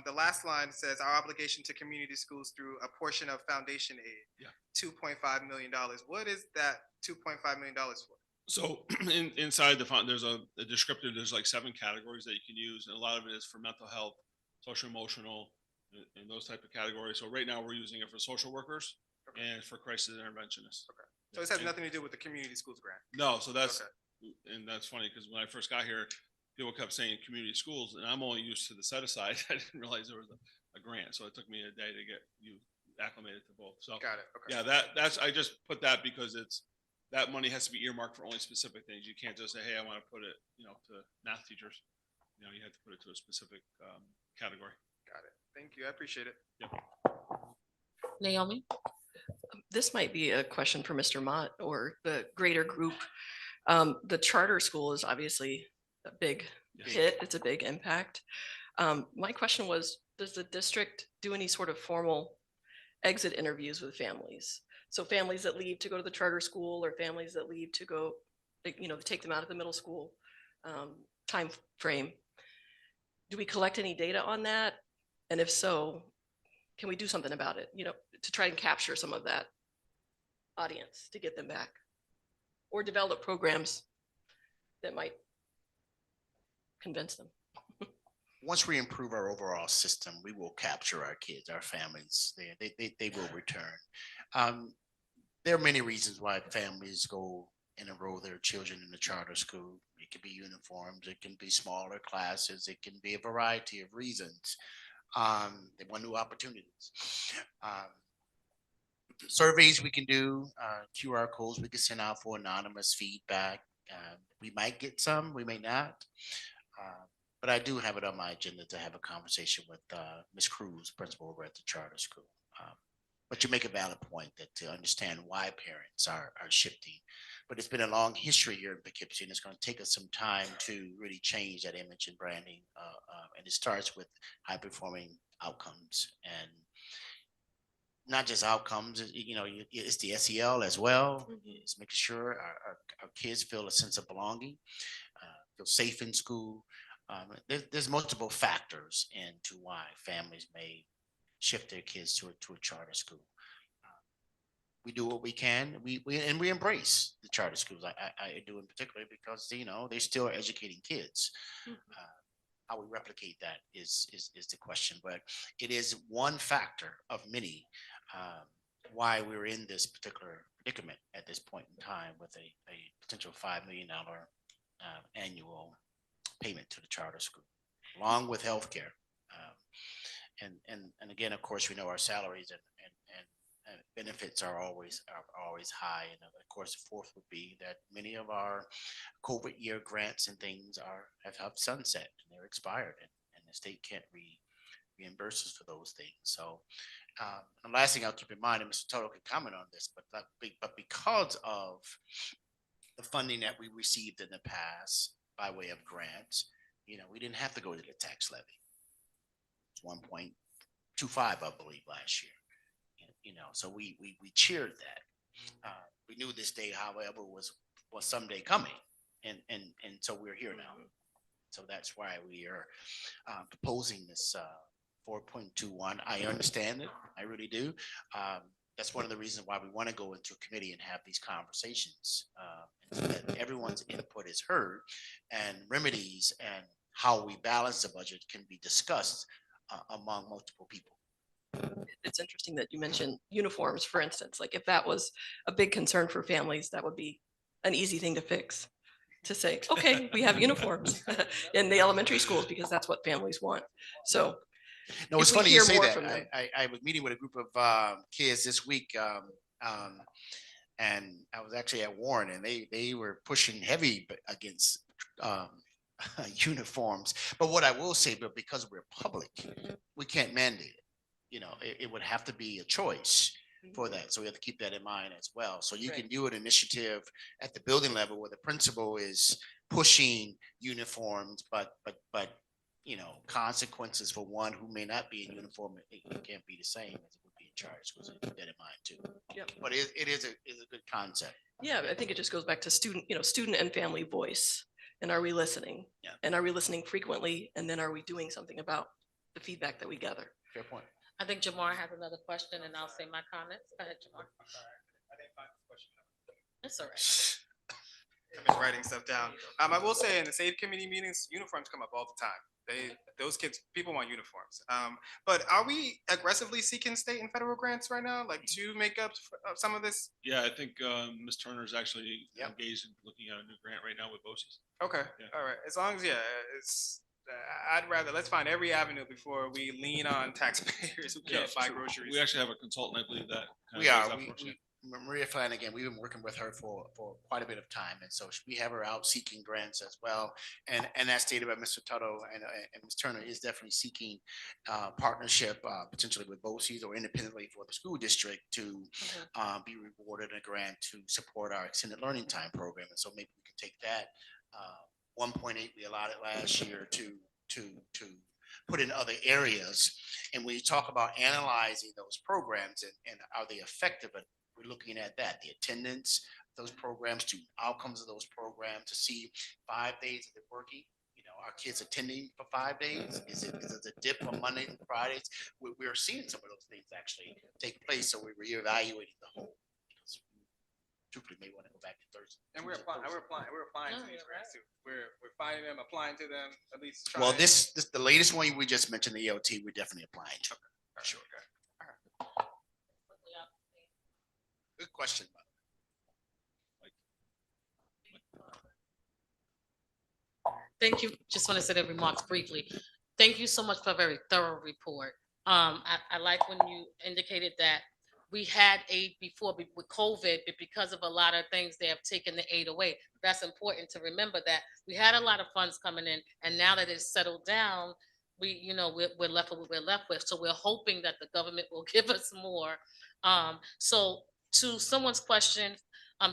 M: The last line says our obligation to community schools through a portion of foundation aid.
O: Yeah.
M: $2.5 million. What is that $2.5 million for?
O: So inside the fund, there's a descriptor. There's like 7 categories that you can use, and a lot of it is for mental health. social emotional, and those type of categories. So right now we're using it for social workers and for crisis interventionists.
M: Okay. So this has nothing to do with the community schools grant?
O: No, so that's, and that's funny because when I first got here, people kept saying community schools, and I'm only used to the set aside. I didn't realize there was a grant, so it took me a day to get you acclimated to both. So
M: Got it. Okay.
O: yeah, that's I just put that because it's that money has to be earmarked for only specific things. You can't just say, hey, I want to put it, to math teachers. You have to put it to a specific category.
M: Got it. Thank you. I appreciate it.
O: Yep.
A: Naomi?
L: This might be a question for Mr. Mott or the greater group. The charter school is obviously a big hit. It's a big impact. My question was, does the district do any sort of formal exit interviews with families? So families that leave to go to the charter school or families that leave to go, to take them out of the middle school time frame. Do we collect any data on that? And if so, can we do something about it, to try and capture some of that audience to get them back, or develop programs that might convince them?
C: Once we improve our overall system, we will capture our kids, our families. They will return. There are many reasons why families go and enroll their children in the charter school. It can be uniforms, it can be smaller classes, it can be a variety of reasons. They want new opportunities. Surveys we can do, QR codes we can send out for anonymous feedback. We might get some, we may not. But I do have it on my agenda to have a conversation with Ms. Cruz, principal over at the charter school. But you make a valid point that to understand why parents are shifting. But it's been a long history here in Poughkeepsie, and it's going to take us some time to really change that image and branding. And it starts with high-performing outcomes, and not just outcomes. It's the SEL as well. It's making sure our kids feel a sense of belonging, feel safe in school. There's multiple factors into why families may shift their kids to a charter school. We do what we can. We embrace the charter schools. I do in particular because they still are educating kids. How we replicate that is the question, but it is one factor of many why we're in this particular predicament at this point in time with a potential $5 million annual payment to the charter school, along with healthcare. And again, of course, we know our salaries and benefits are always high. And of course, the fourth would be that many of our COVID year grants and things have sunset and they're expired, and the state can't reimburse us for those things. So the last thing I'll keep in mind, and Mr. Toto can comment on this, but because of the funding that we received in the past by way of grants, we didn't have to go to the tax levy. It's 1.25, I believe, last year. So we cheered that. We knew this day, however, was someday coming, and so we're here now. So that's why we are proposing this 4.21. I understand it, I really do. That's one of the reasons why we want to go into a committee and have these conversations, so that everyone's input is heard, and remedies and how we balance the budget can be discussed among multiple people.
L: It's interesting that you mentioned uniforms, for instance. Like if that was a big concern for families, that would be an easy thing to fix. To say, okay, we have uniforms in the elementary schools because that's what families want. So
C: no, it's funny you say that. I was meeting with a group of kids this week, and I was actually at Warren, and they were pushing heavy against uniforms. But what I will say, but because we're public, we can't mandate it. It would have to be a choice for that. So we have to keep that in mind as well. So you can do an initiative at the building level where the principal is pushing uniforms, but consequences for one who may not be in uniform, it can't be the same as it would be in charge. So keep that in mind too.
L: Yep.
C: But it is a good concept.
L: Yeah, I think it just goes back to student and family voice. And are we listening?
C: Yeah.
L: And are we listening frequently? And then are we doing something about the feedback that we gather?
C: Fair point.
A: I think Jamar has another question, and I'll say my comments. Go ahead, Jamar. It's all right.
M: I'm just writing stuff down. I will say in the SAFE committee meetings, uniforms come up all the time. Those kids, people want uniforms. But are we aggressively seeking state and federal grants right now, like to make up some of this?
O: Yeah, I think Ms. Turner is actually engaged in looking at a new grant right now with BOCES.
M: Okay, all right. As long as it's. I'd rather let's find every avenue before we lean on taxpayers who can't buy groceries.
O: We actually have a consultant, I believe that.
C: We are. Maria Flanagan, we've been working with her for quite a bit of time. And so we have her out seeking grants as well. And as stated by Mr. Tuttle and Ms. Turner is definitely seeking partnership potentially with BOCES or independently for the school district to be rewarded a grant to support our extended learning time program. And so maybe we can take that 1.8 we allotted last year to put in other areas. And when you talk about analyzing those programs and are they effective, we're looking at that, the attendance, those programs, to outcomes of those programs, to see 5 days of it working. You know, are kids attending for 5 days? Is it a dip from Monday to Fridays? We're seeing some of those things actually take place. So we're reevaluating the whole. Truthfully, may want to go back to Thursday.
M: And we're applying to these grants too. We're finding them, applying to them, at least.
C: Well, this the latest one we just mentioned, the ELT, we're definitely applying to. Okay. Sure. Okay. All right. Good question.
A: Thank you. Just want to say the remarks briefly. Thank you so much for a very thorough report. I like when you indicated that we had aid before with COVID, but because of a lot of things, they have taken the aid away. That's important to remember that we had a lot of funds coming in, and now that it's settled down, we're left with what we're left with. So we're hoping that the government will give us more. So to someone's question,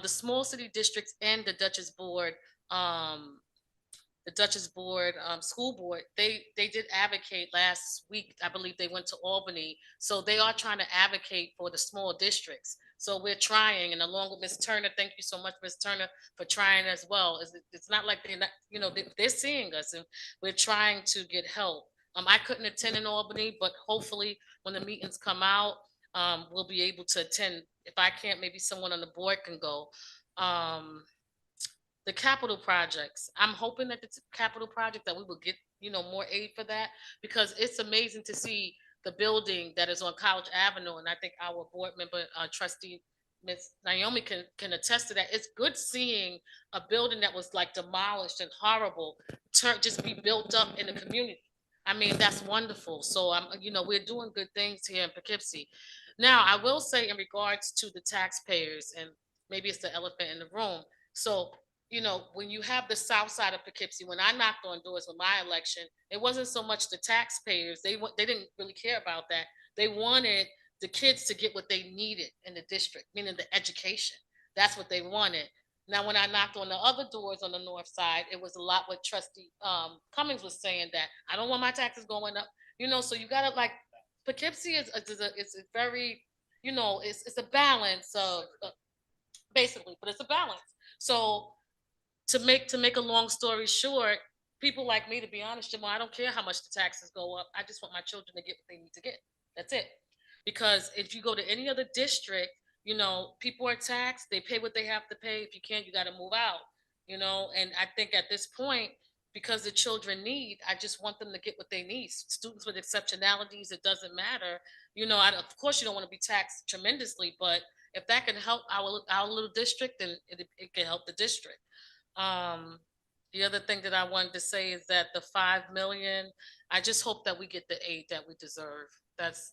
A: the small city districts and the Dutchess Board, school board, they did advocate last week. I believe they went to Albany. So they are trying to advocate for the small districts. So we're trying, and along with Ms. Turner, thank you so much, Ms. Turner, for trying as well. It's not like they're not, they're seeing us, and we're trying to get help. I couldn't attend in Albany, but hopefully when the meetings come out, we'll be able to attend. If I can't, maybe someone on the board can go. The capital projects, I'm hoping that the capital project that we will get, more aid for that, because it's amazing to see the building that is on College Avenue. And I think our board member, trustee, Ms. Naomi can attest to that. It's good seeing a building that was like demolished and horrible just be built up in the community. I mean, that's wonderful. So we're doing good things here in Poughkeepsie. Now, I will say in regards to the taxpayers, and maybe it's the elephant in the room. So when you have the south side of Poughkeepsie, when I knocked on doors with my election, it wasn't so much the taxpayers. They didn't really care about that. They wanted the kids to get what they needed in the district, meaning the education. That's what they wanted. Now, when I knocked on the other doors on the north side, it was a lot what Trustee Cummings was saying, that I don't want my taxes going up. So you gotta, like, Poughkeepsie is a very, it's a balance of basically, but it's a balance. So to make a long story short, people like me, to be honest, Jamal, I don't care how much the taxes go up. I just want my children to get what they need to get. That's it. Because if you go to any other district, people are taxed, they pay what they have to pay. If you can't, you got to move out, and I think at this point, because the children need, I just want them to get what they need. Students with exceptionalities, it doesn't matter. Of course, you don't want to be taxed tremendously, but if that can help our little district, then it can help the district. The other thing that I wanted to say is that the 5 million, I just hope that we get the aid that we deserve. That's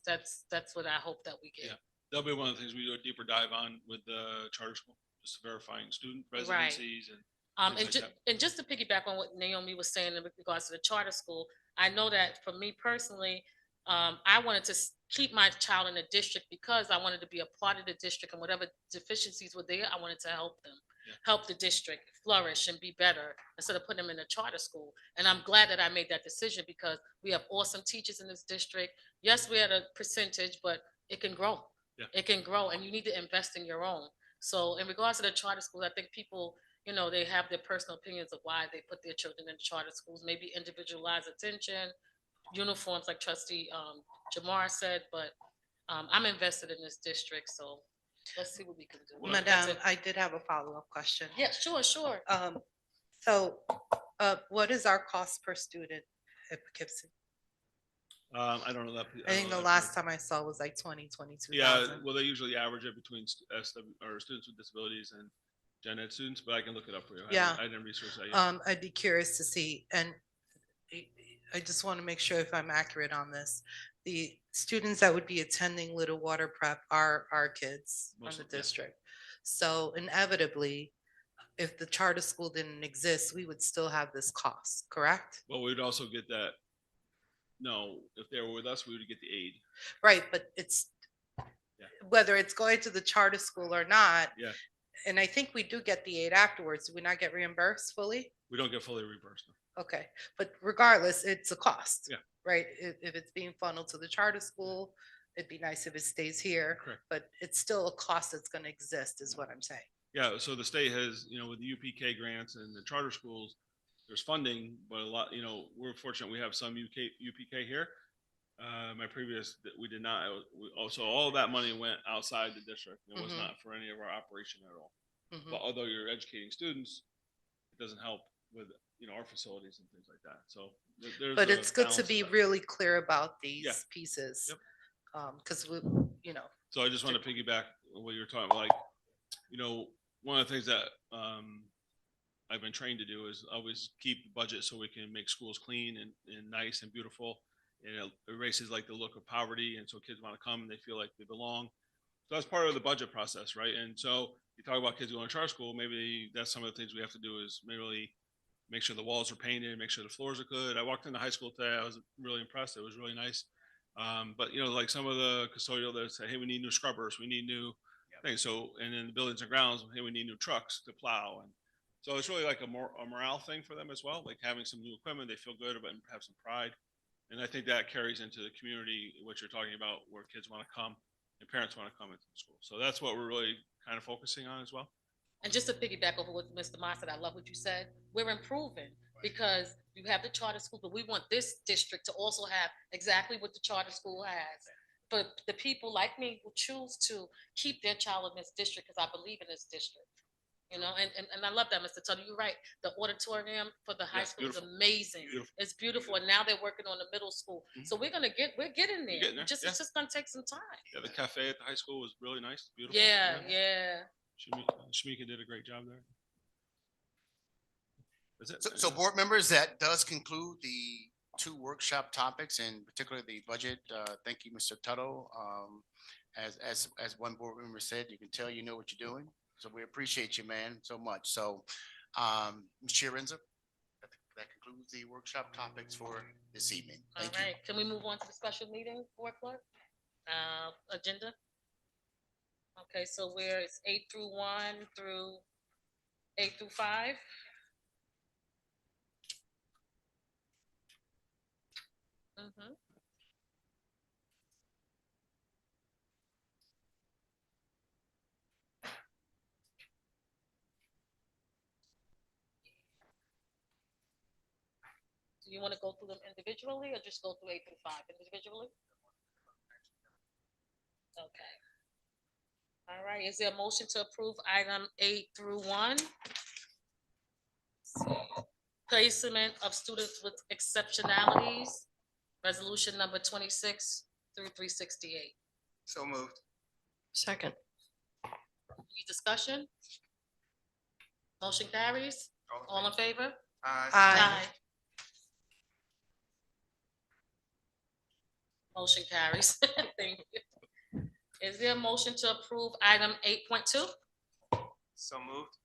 A: what I hope that we get.
O: Yeah, that'll be one of the things we do a deeper dive on with the charter school, just verifying student residencies
A: and just to piggyback on what Naomi was saying in regards to the charter school, I know that for me personally, I wanted to keep my child in the district because I wanted to be a part of the district, and whatever deficiencies were there, I wanted to help them. Help the district flourish and be better instead of putting them in a charter school. And I'm glad that I made that decision because we have awesome teachers in this district. Yes, we had a percentage, but it can grow. Yeah. It can grow, and you need to invest in your own. So in regards to the charter schools, I think people, they have their personal opinions of why they put their children in charter schools, maybe individualized attention, uniforms like Trustee Jamar said, but I'm invested in this district. So Let's see what we can do.
N: Madam, I did have a follow-up question.
A: Yeah, sure.
N: So, what is our cost per student at Poughkeepsie?
O: I don't know that.
N: I think the last time I saw was like 22,000.
O: Yeah, well, they usually average it between SW or students with disabilities and gen ed students, but I can look it up for you.
N: Yeah.
O: I didn't research that yet.
N: I'd be curious to see, and I just want to make sure if I'm accurate on this. The students that would be attending Little Water Prep are our kids from the district. So inevitably, if the charter school didn't exist, we would still have this cost, correct?
O: Well, we'd also get that. No, if they were with us, we would get the aid.
N: Right, but it's whether it's going to the charter school or not.
O: Yeah.
N: And I think we do get the aid afterwards. Do we not get reimbursed fully?
O: We don't get fully reimbursed. No.
N: Okay, but regardless, it's a cost.
O: Yeah.
N: Right? If it's being funneled to the charter school, it'd be nice if it stays here.
O: Correct.
N: But it's still a cost that's going to exist, is what I'm saying.
O: Yeah, so the state has, with the UPK grants and the charter schools, there's funding, but a lot, we're fortunate we have some UPK here. My previous, we did not. Also, all of that money went outside the district. It was not for any of our operation at all. But although you're educating students, it doesn't help with our facilities and things like that. So
N: but it's good to be really clear about these pieces.
O: Yep.
N: Because
O: So I just want to piggyback on what you're talking about. Like, one of the things that I've been trained to do is always keep the budget so we can make schools clean and nice and beautiful. And it erases like the look of poverty. And so kids want to come and they feel like they belong. So that's part of the budget process, right? And so you talk about kids going to charter school, maybe that's some of the things we have to do is really make sure the walls are painted, make sure the floors are good. I walked into high school today. I was really impressed. It was really nice. But like some of the custodial that say, hey, we need new scrubbers, we need new things. So, and then the buildings and grounds, hey, we need new trucks to plow. And so it's really like a morale thing for them as well, like having some new equipment, they feel good about and have some pride. And I think that carries into the community, what you're talking about, where kids want to come and parents want to come into the school. So that's what we're really kind of focusing on as well.
A: And just to piggyback over what Mr. Moss said, I love what you said. We're improving because you have the charter school, but we want this district to also have exactly what the charter school has. But the people like me will choose to keep their child in this district because I believe in this district. And I love that, Mr. Tuttle. You're right. The auditorium for the high school is amazing. Beautiful. It's beautiful. And now they're working on the middle school. So we're getting there. It's just gonna take some time.
O: Yeah, the cafe at the high school was really nice. Beautiful.
A: Yeah.
O: Shamika did a great job there. That's it.
C: So board members, that does conclude the 2 workshop topics, and particularly the budget. Thank you, Mr. Tuttle. As one board member said, you can tell you know what you're doing. So we appreciate you, man, so much. So, Ms. Chair Renza, that concludes the workshop topics for this evening. Thank you.
A: All right. Can we move on to the special meeting, board clerk? Agenda? Okay, so where it's 8 through 1 through 8 through 5? Do you want to go through them individually or just go through 8 through 5 individually? Okay. All right, is there a motion to approve item 8 through 1? Placement of students with exceptionalities, resolution number 26 through 368.
M: So moved.
L: Second.
A: Any discussion? Motion carries. All in favor?
M: Aye.
A: Motion carries. Thank you. Is there a motion to approve item 8.2?
M: So moved.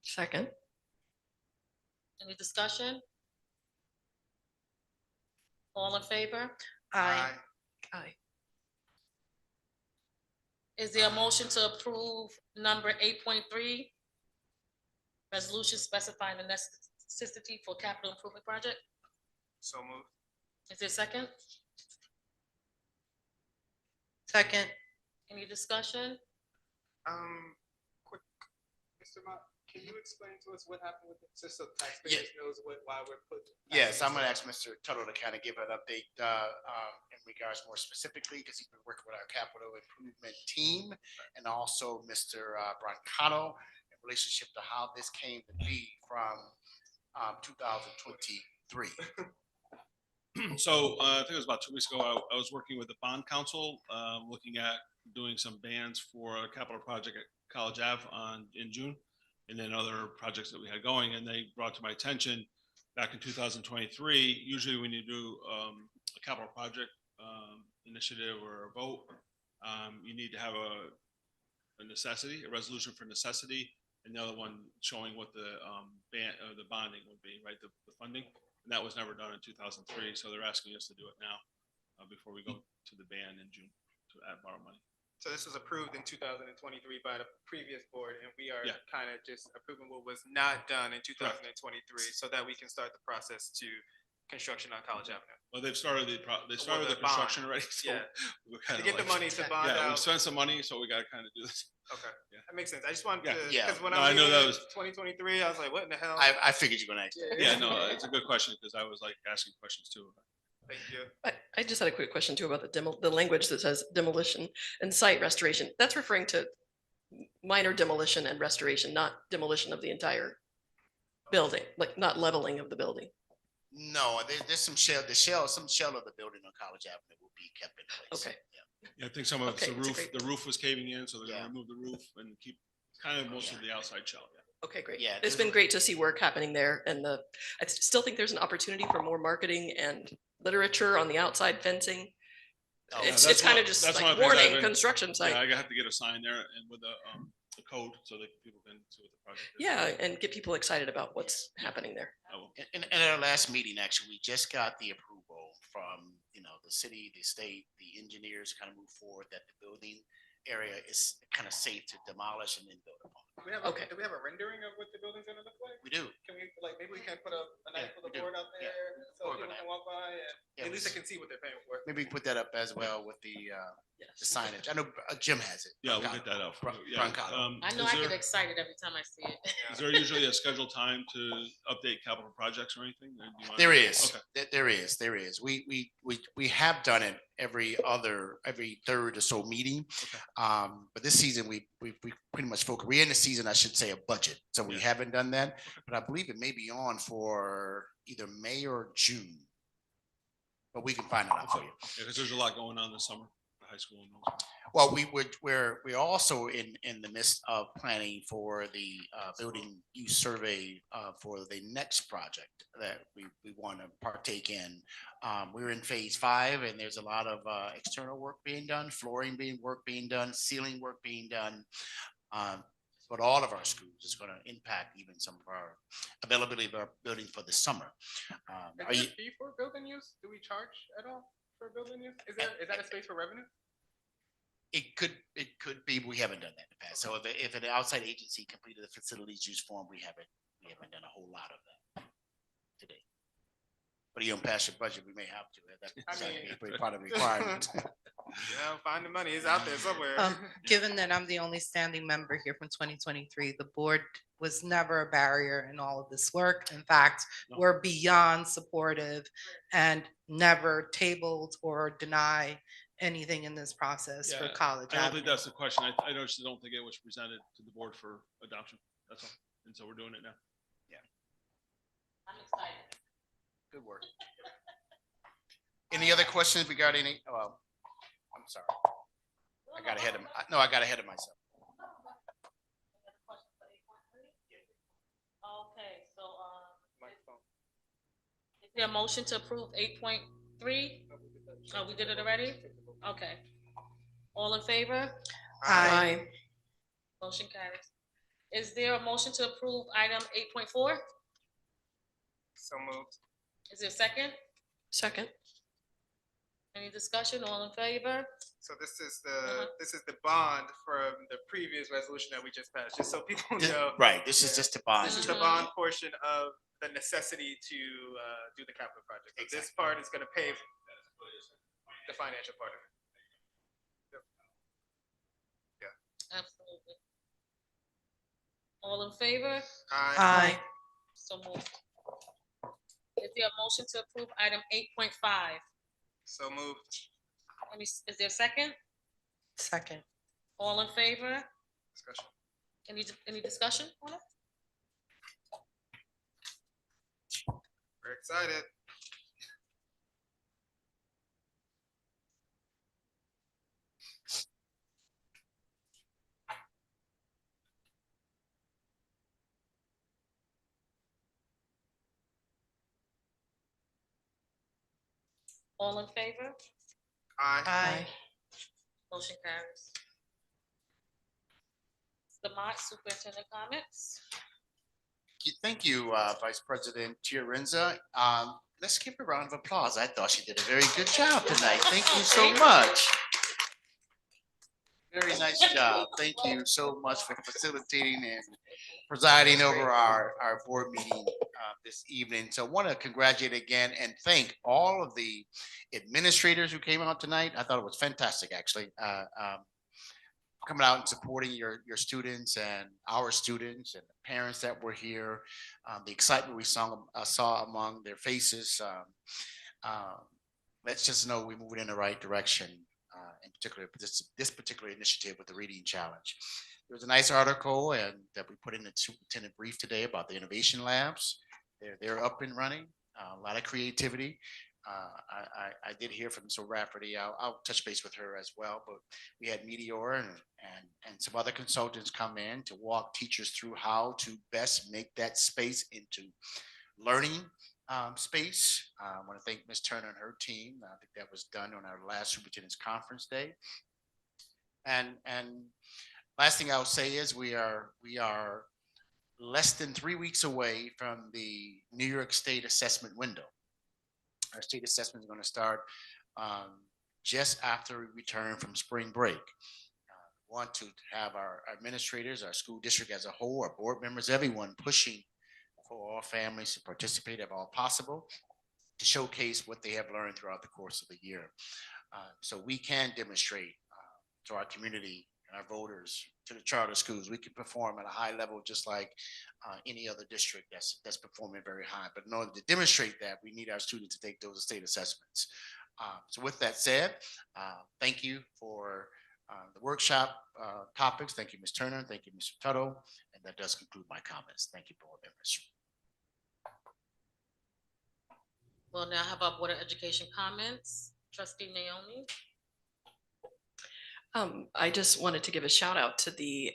L: Second.
A: Any discussion? All in favor?
N: Aye.
L: Aye.
A: Is there a motion to approve number 8.3? Resolution specifying the necessity for capital improvement project?
M: So moved.
A: Is there a second?
N: Second.
A: Any discussion?
M: Quick, Mr. Mott, Can you explain to us what happened with it, just so taxpayers knows why we're putting?
C: Yes, I'm gonna ask Mr. Tuttle to kind of give an update in regards more specifically, because he's been working with our capital improvement team, and also Mr. Brancato in relationship to how this came to be from 2023.
O: So I think it was about 2 weeks ago, I was working with the bond council, looking at doing some bans for a capital project at College Ave in June, and then other projects that we had going, and they brought to my attention back in 2023, usually when you do a capital project initiative or a vote, you need to have a necessity, a resolution for necessity, and the other one showing what the bonding would be, right, the funding. And that was never done in 2003, so they're asking us to do it now before we go to the ban in June to borrow money.
M: So this was approved in 2023 by the previous board, and we are kind of just approving what was not done in 2023, so that we can start the process to construction on College Avenue.
O: Well, they've started the construction already. So we're
M: to get the money to bond out.
O: We've spent some money, so we got to kind of do this.
M: Okay, that makes sense. I just wanted to,
C: Yeah.
M: because when
O: No,
M: I
O: know that
M: was
O: was
M: 2023, I was like, what in the hell?
C: I figured you're gonna ask.
O: Yeah, no, it's a good question because I was like asking questions too.
M: Thank you.
L: I just had a quick question too about the language that says demolition and site restoration. That's referring to minor demolition and restoration, not demolition of the entire building, like not leveling of the building.
C: No, there's some shell of the building on College Avenue will be kept in place.
L: Okay.
O: Yeah, I think some of it's
L: Okay,
O: the
L: it's a
O: roof.
L: great-
O: The roof was caving in, so they're gonna remove the roof and keep kind of most of the outside shell. Yeah.
L: Okay, great.
C: Yeah,
L: It's been great to see work happening there, and I still think there's an opportunity for more marketing and literature on the outside fencing.
C: Oh,
L: It's kind of just
O: that's one
L: like
O: of the things I've
L: warning
O: been-
L: construction site.
O: Yeah, I have to get a sign there and with the code so that people can see what the project is.
L: Yeah, and get people excited about what's happening there.
O: I will.
C: In our last meeting, actually, we just got the approval from, the city, the state, the engineers kind of move forward that the building area is kind of safe to demolish and then build upon.
M: Do we have a rendering of what the building's gonna look like?
C: We do.
M: Can we, maybe we can put a nice little
C: we do.
M: board out
C: Yeah.
M: there so
C: Work on
M: people
C: that.
M: can walk by and
C: Yeah,
M: at least they can see what they're paying for.
C: Maybe put that up as well with the signage. I know Jim has it.
O: Yeah, we'll get that up. Yeah.
C: Brancato.
A: I know
O: Is
A: I get
O: there-
A: excited every time I see it.
O: Is there usually a scheduled time to update capital projects or anything? Or do you wanna-
C: There is.
O: Okay.
C: There is. We have done it every third or so meeting. But this season we pretty much focus. We're in the season, I should say, of budget. So we haven't done that. But I believe it may be on for either May or June. But we can find it out for you.
O: Because there's a lot going on this summer, the high school. And those.
C: Well, we're also in the midst of planning for the building use survey for the next project that we want to partake in. We're in phase 5, and there's a lot of external work being done, flooring being done, ceiling work being done. But all of our schools is going to impact even some of our availability of our building for the summer.
M: Is there a fee for building use? Do we charge at all for building use? Is that a space for revenue?
C: It could be. We haven't done that in the past. So if an outside agency completed the facilities use form, we haven't done a whole lot of that today. But you don't pass your budget, we may have to. That's part of the requirement.
M: Yeah, find the money. It's out there somewhere.
N: Given that I'm the only standing member here from 2023, the board was never a barrier in all of this work. In fact, we're beyond supportive and never tabled or deny anything in this process for College
O: I don't
N: Avenue.
O: think that's the question. I just don't think it was presented to the board for adoption. That's all. And so we're doing it now.
A: I'm excited.
C: Good work. Any other questions regarding it? Oh, I'm sorry. I got ahead of myself.
A: Okay, so, is there a motion to approve 8.3? Oh, we did it already? Okay. All in favor?
N: Aye.
A: Motion carries. Is there a motion to approve item 8.4?
M: So moved.
A: Is there a second?
L: Second.
A: Any discussion? All in favor?
M: So this is the bond from the previous resolution that we just passed, just so people know.
C: Right, this is just the bond.
M: This is the bond portion of the necessity to do the capital project. So this part is gonna pay the financial part of it.
A: Absolutely. All in favor?
F: Aye.
A: So moved. Is there a motion to approve item 8.5?
M: So moved.
A: Is there a second?
N: Second.
A: All in favor?
M: Discussion.
A: Any discussion on it?
M: Very excited.
A: All in favor?
M: Aye.
A: Motion carries. Lamont, superintendent comments?
C: Thank you, Vice President Chiarenza. Let's give her a round of applause. I thought she did a very good job tonight. Thank you so much. Very nice job. Thank you so much for facilitating and presiding over our board meeting this evening. So I want to congratulate again and thank all of the administrators who came out tonight. I thought it was fantastic, actually. Coming out and supporting your students and our students and the parents that were here, the excitement we saw among their faces. Let's just know we're moving in the right direction, in particular this particular initiative with the reading challenge. There was a nice article and that we put in the superintendent brief today about the innovation labs. They're up and running, a lot of creativity. I did hear from Ms. O'Rafferty. I'll touch base with her as well, but we had Meteor and some other consultants come in to walk teachers through how to best make that space into learning space. I want to thank Ms. Turner and her team. I think that was done on our last superintendent's conference day. And last thing I'll say is we are less than 3 weeks away from the New York State assessment window. Our state assessment is going to start just after we return from spring break. Want to have our administrators, our school district as a whole, our board members, everyone pushing for all families to participate if all possible, to showcase what they have learned throughout the course of the year. So we can demonstrate to our community and our voters, to the charter schools, we can perform at a high level just like any other district that's performing very high. But in order to demonstrate that, we need our students to take those state assessments. So with that said, thank you for the workshop topics. Thank you, Ms. Turner. Thank you, Mr. Tuttle. And that does conclude my comments. Thank you, board members.
A: We'll now have our Board of Education comments. Trustee Naomi.
L: I just wanted to give a shout out to the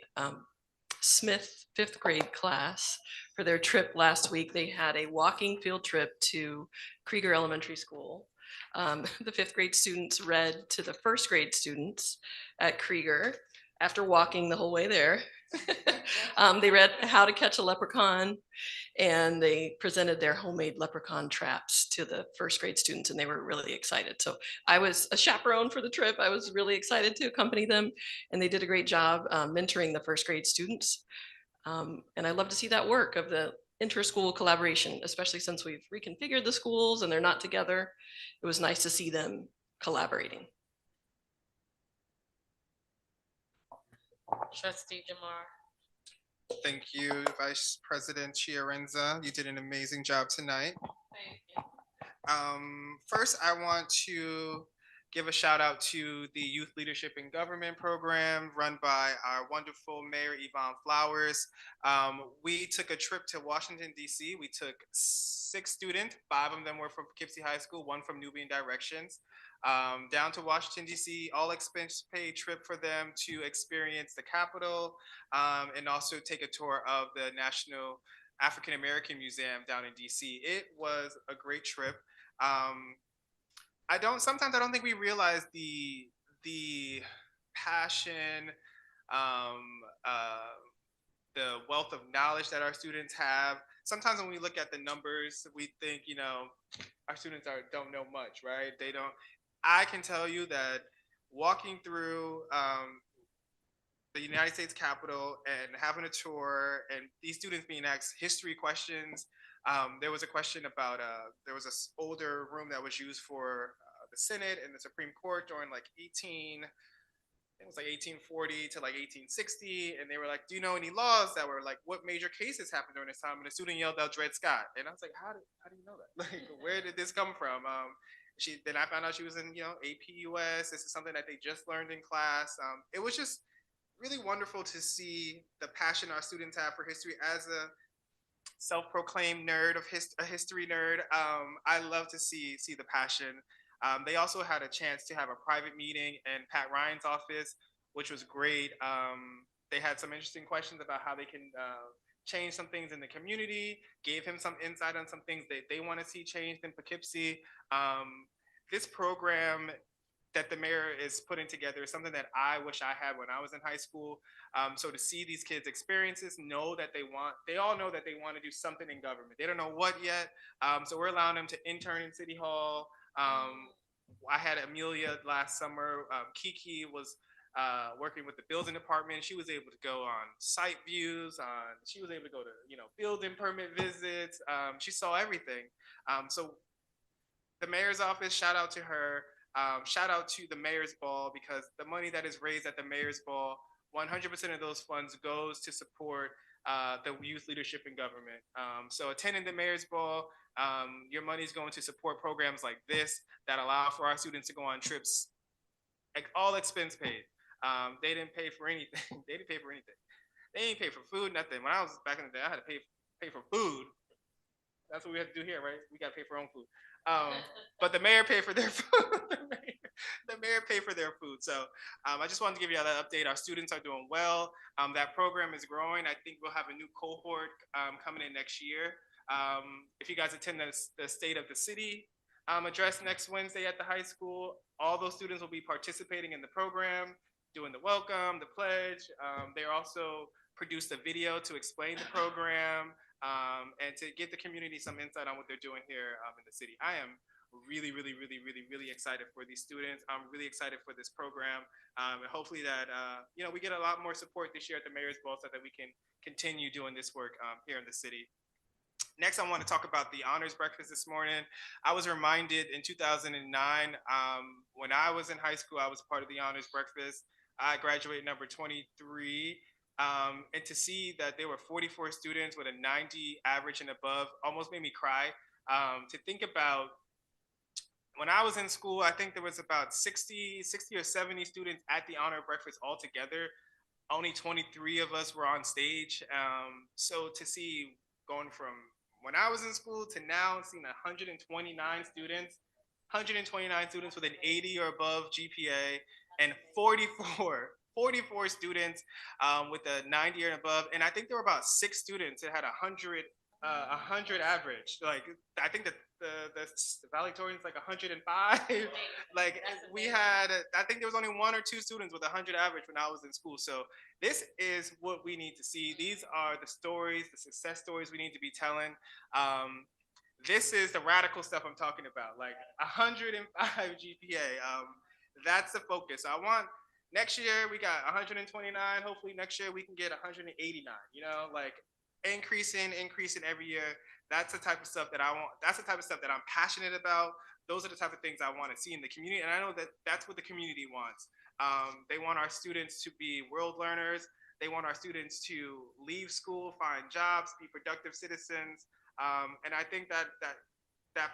L: Smith 5th grade class for their trip last week. They had a walking field trip to Krieger Elementary School. The 5th grade students read to the 1st grade students at Krieger after walking the whole way there. They read How to Catch a Leprechaun, and they presented their homemade leprechaun traps to the 1st grade students, and they were really excited. So I was a chaperone for the trip. I was really excited to accompany them, and they did a great job mentoring the 1st grade students. And I love to see that work of the inter-school collaboration, especially since we've reconfigured the schools and they're not together. It was nice to see them collaborating.
A: Trustee Jamar.
M: Thank you, Vice President Chiarenza. You did an amazing job tonight.
A: Thank you.
M: First, I want to give a shout out to the Youth Leadership in Government program run by our wonderful Mayor Yvonne Flowers. We took a trip to Washington, D.C. We took 6 students, 5 of them were from Poughkeepsie High School, 1 from Nubian Directions, down to Washington, D.C., all expense paid trip for them to experience the Capitol and also take a tour of the National African American Museum down in D.C. It was a great trip. Sometimes I don't think we realize the passion, the wealth of knowledge that our students have. Sometimes when we look at the numbers, we think, our students don't know much, right? They don't. I can tell you that walking through the United States Capitol and having a tour and these students being asked history questions. There was a question about, there was this older room that was used for the Senate and the Supreme Court during like it was like 1840 to like 1860, and they were like, "Do you know any laws that were like what major cases happened during this time?" And the student yelled out Dred Scott, and I was like, "How do you know that? Like, where did this come from?" Then I found out she was in APUS. This is something that they just learned in class. It was just really wonderful to see the passion our students have for history. As a self-proclaimed nerd of a history nerd, I love to see the passion. They also had a chance to have a private meeting in Pat Ryan's office, which was great. They had some interesting questions about how they can change some things in the community, gave him some insight on some things that they want to see changed in Poughkeepsie. This program that the mayor is putting together is something that I wish I had when I was in high school. So to see these kids' experiences, they all know that they want to do something in government. They don't know what yet. So we're allowing them to intern in City Hall. I had Amelia last summer. Kiki was working with the building department. She was able to go on site views. She was able to go to building permit visits. She saw everything. So the mayor's office, shout out to her. Shout out to the mayor's ball, because the money that is raised at the mayor's ball, 100% of those funds goes to support the youth leadership in government. So attending the mayor's ball, your money is going to support programs like this that allow for our students to go on trips, like all expense paid. They didn't pay for anything. They didn't pay for anything. They didn't pay for food, nothing. When I was back in the day, I had to pay for food. That's what we have to do here, right? We got to pay for our own food. But the mayor paid for their food. The mayor paid for their food. So I just wanted to give you that update. Our students are doing well. That program is growing. I think we'll have a new cohort coming in next year. If you guys attend the State of the City address next Wednesday at the high school, all those students will be participating in the program, doing the welcome, the pledge. They also produced a video to explain the program. And to give the community some insight on what they're doing here in the city. I am really, really, really, really, really excited for these students. I'm really excited for this program. And hopefully that, we get a lot more support this year at the Mayor's Ball so that we can continue doing this work here in the city. Next, I want to talk about the honors breakfast this morning. I was reminded in 2009, when I was in high school, I was part of the honors breakfast. I graduated number 23. And to see that there were 44 students with a 90 average and above almost made me cry. To think about when I was in school, I think there was about 60 or 70 students at the honor breakfast altogether. Only 23 of us were on stage. So to see going from when I was in school to now, seeing 129 students with an 80 or above GPA, and 44 students with a 90 or above. And I think there were about 6 students that had 100 average. Like, I think that the valedictorian's like 105. Like, we had, I think there was only 1 or 2 students with 100 average when I was in school. So this is what we need to see. These are the stories, the success stories we need to be telling. This is the radical stuff I'm talking about, like 105 GPA. That's the focus. I want, next year we got 129. Hopefully next year we can get 189, like increasing every year. That's the type of stuff that I want. That's the type of stuff that I'm passionate about. Those are the type of things I want to see in the community. And I know that that's what the community wants. They want our students to be world learners. They want our students to leave school, find jobs, be productive citizens. And I think that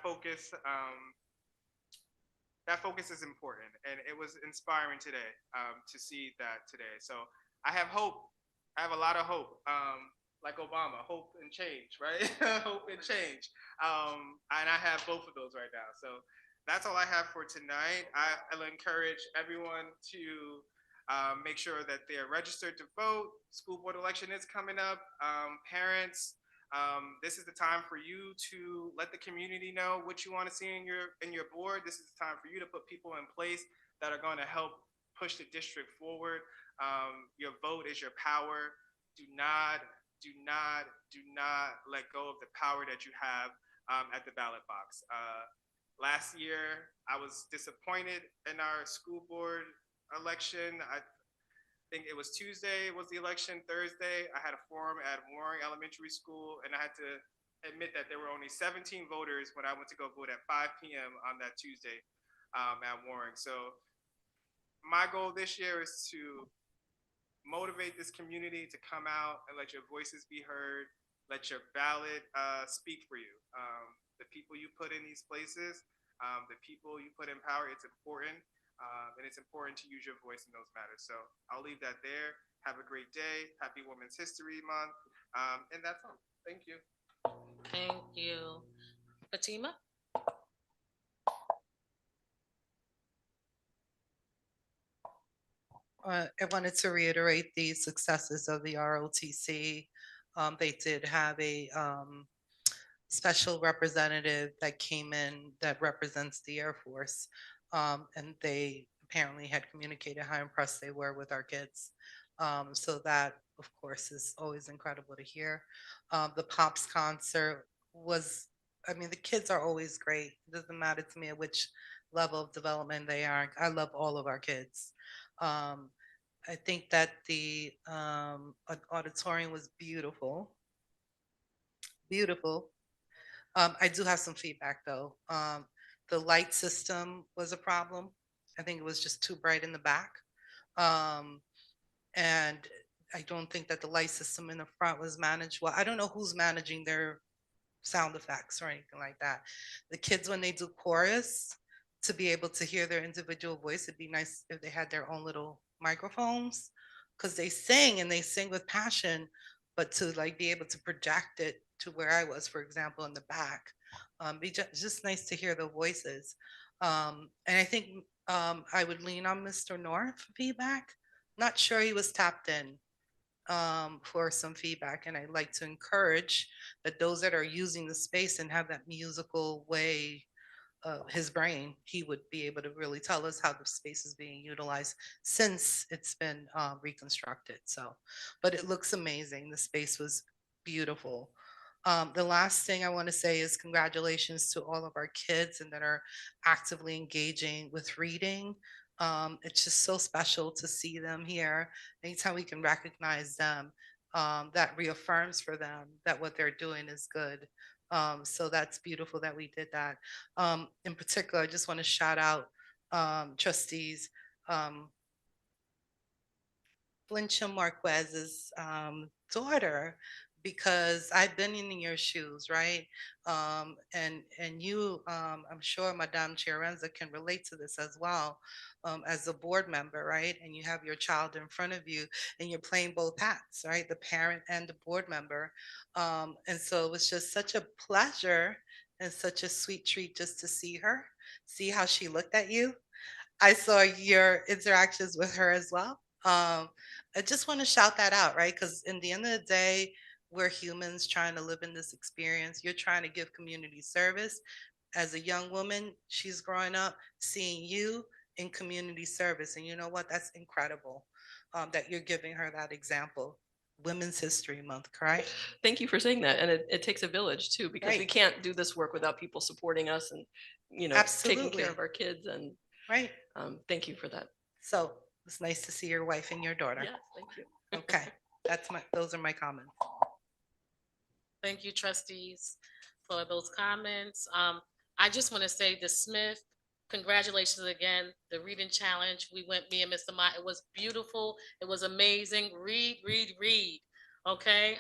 M: focus is important, and it was inspiring today to see that today. So I have hope. I have a lot of hope, like Obama, hope and change, right? Hope and change. And I have both of those right now. So that's all I have for tonight. I'll encourage everyone to make sure that they're registered to vote. School board election is coming up. Parents, this is the time for you to let the community know what you want to see in your board. This is the time for you to put people in place that are going to help push the district forward. Your vote is your power. Do not let go of the power that you have at the ballot box. Last year, I was disappointed in our school board election. I think it was Tuesday was the election. Thursday, I had a forum at Warren Elementary School, and I had to admit that there were only 17 voters when I went to go vote at 5 p.m. on that Tuesday at Warren. So my goal this year is to motivate this community to come out and let your voices be heard, let your ballot speak for you. The people you put in these places, the people you put in power, it's important. And it's important to use your voice in those matters. So I'll leave that there. Have a great day. Happy Women's History Month. And that's all. Thank you.
A: Thank you. Fatima?
N: I wanted to reiterate the successes of the ROTC. They did have a special representative that came in that represents the Air Force. And they apparently had communicated how impressed they were with our kids. So that, of course, is always incredible to hear. The Pops concert was, I mean, the kids are always great. It doesn't matter to me at which level of development they are. I love all of our kids. I think that the auditorium was beautiful. Beautiful. I do have some feedback though. The light system was a problem. I think it was just too bright in the back. And I don't think that the light system in the front was managed well. I don't know who's managing their sound effects or anything like that. The kids, when they do chorus, to be able to hear their individual voice, it'd be nice if they had their own little microphones, because they sing and they sing with passion, but to like be able to project it to where I was, for example, in the back, be just nice to hear the voices. And I think I would lean on Mr. North for feedback. Not sure he was tapped in for some feedback. And I'd like to encourage that those that are using the space and have that musical way of his brain, he would be able to really tell us how the space is being utilized since it's been reconstructed. So, but it looks amazing. The space was beautiful. The last thing I want to say is congratulations to all of our kids and that are actively engaging with reading. It's just so special to see them here. Anytime we can recognize them, that reaffirms for them that what they're doing is good. So that's beautiful that we did that. In particular, I just want to shout out trustees Flincham Marquez's daughter, because I've been in your shoes, right? And you, I'm sure Madame Chiarenza can relate to this as well, as a board member, right? And you have your child in front of you and you're playing both hats, right? The parent and the board member. And so it was just such a pleasure and such a sweet treat just to see her, see how she looked at you. I saw your interactions with her as well. I just want to shout that out, right? Because in the end of the day, we're humans trying to live in this experience. You're trying to give community service. As a young woman, she's growing up seeing you in community service. And you know what? That's incredible that you're giving her that example. Women's History Month, correct?
L: Thank you for saying that. And it takes a village too, because we
N: Right.
L: can't do this work without people supporting us and, taking
N: Absolutely.
L: care of our kids. And
N: Right.
L: thank you for that.
N: So it's nice to see your wife and your daughter.
L: Yes, thank you.
N: Okay, those are my comments.
A: Thank you, trustees, for those comments. I just want to say the Smith, congratulations again. The reading challenge, we went, me and Mr. Mott, it was beautiful. It was amazing. Read, read, read. Okay.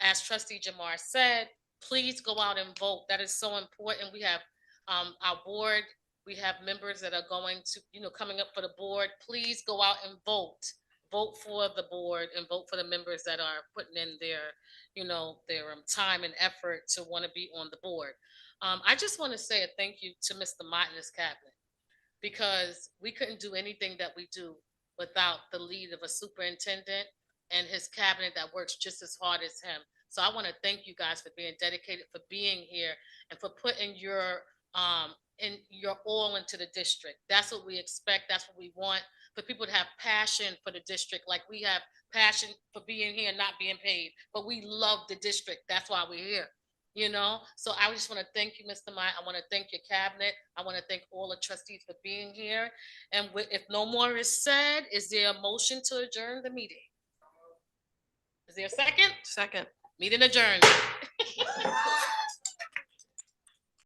A: As trustee Jamar said, please go out and vote. That is so important. We have our board, we have members that are going to, coming up for the board. Please go out and vote. Vote for the board and vote for the members that are putting in their, their time and effort to want to be on the board. I just want to say a thank you to Mr. Mott and his cabinet, because we couldn't do anything that we do without the lead of a superintendent and his cabinet that works just as hard as him. So I want to thank you guys for being dedicated, for being here, and for putting your all into the district. That's what we expect. That's what we want, for people to have passion for the district, like we have passion for being here and not being paid. But we love the district. That's why we're here. So I just want to thank you, Mr. Mott. I want to thank your cabinet. I want to thank all the trustees for being here. And if no more is said, is there a motion to adjourn the meeting? Is there a second?
L: Second.
A: Meeting adjourned.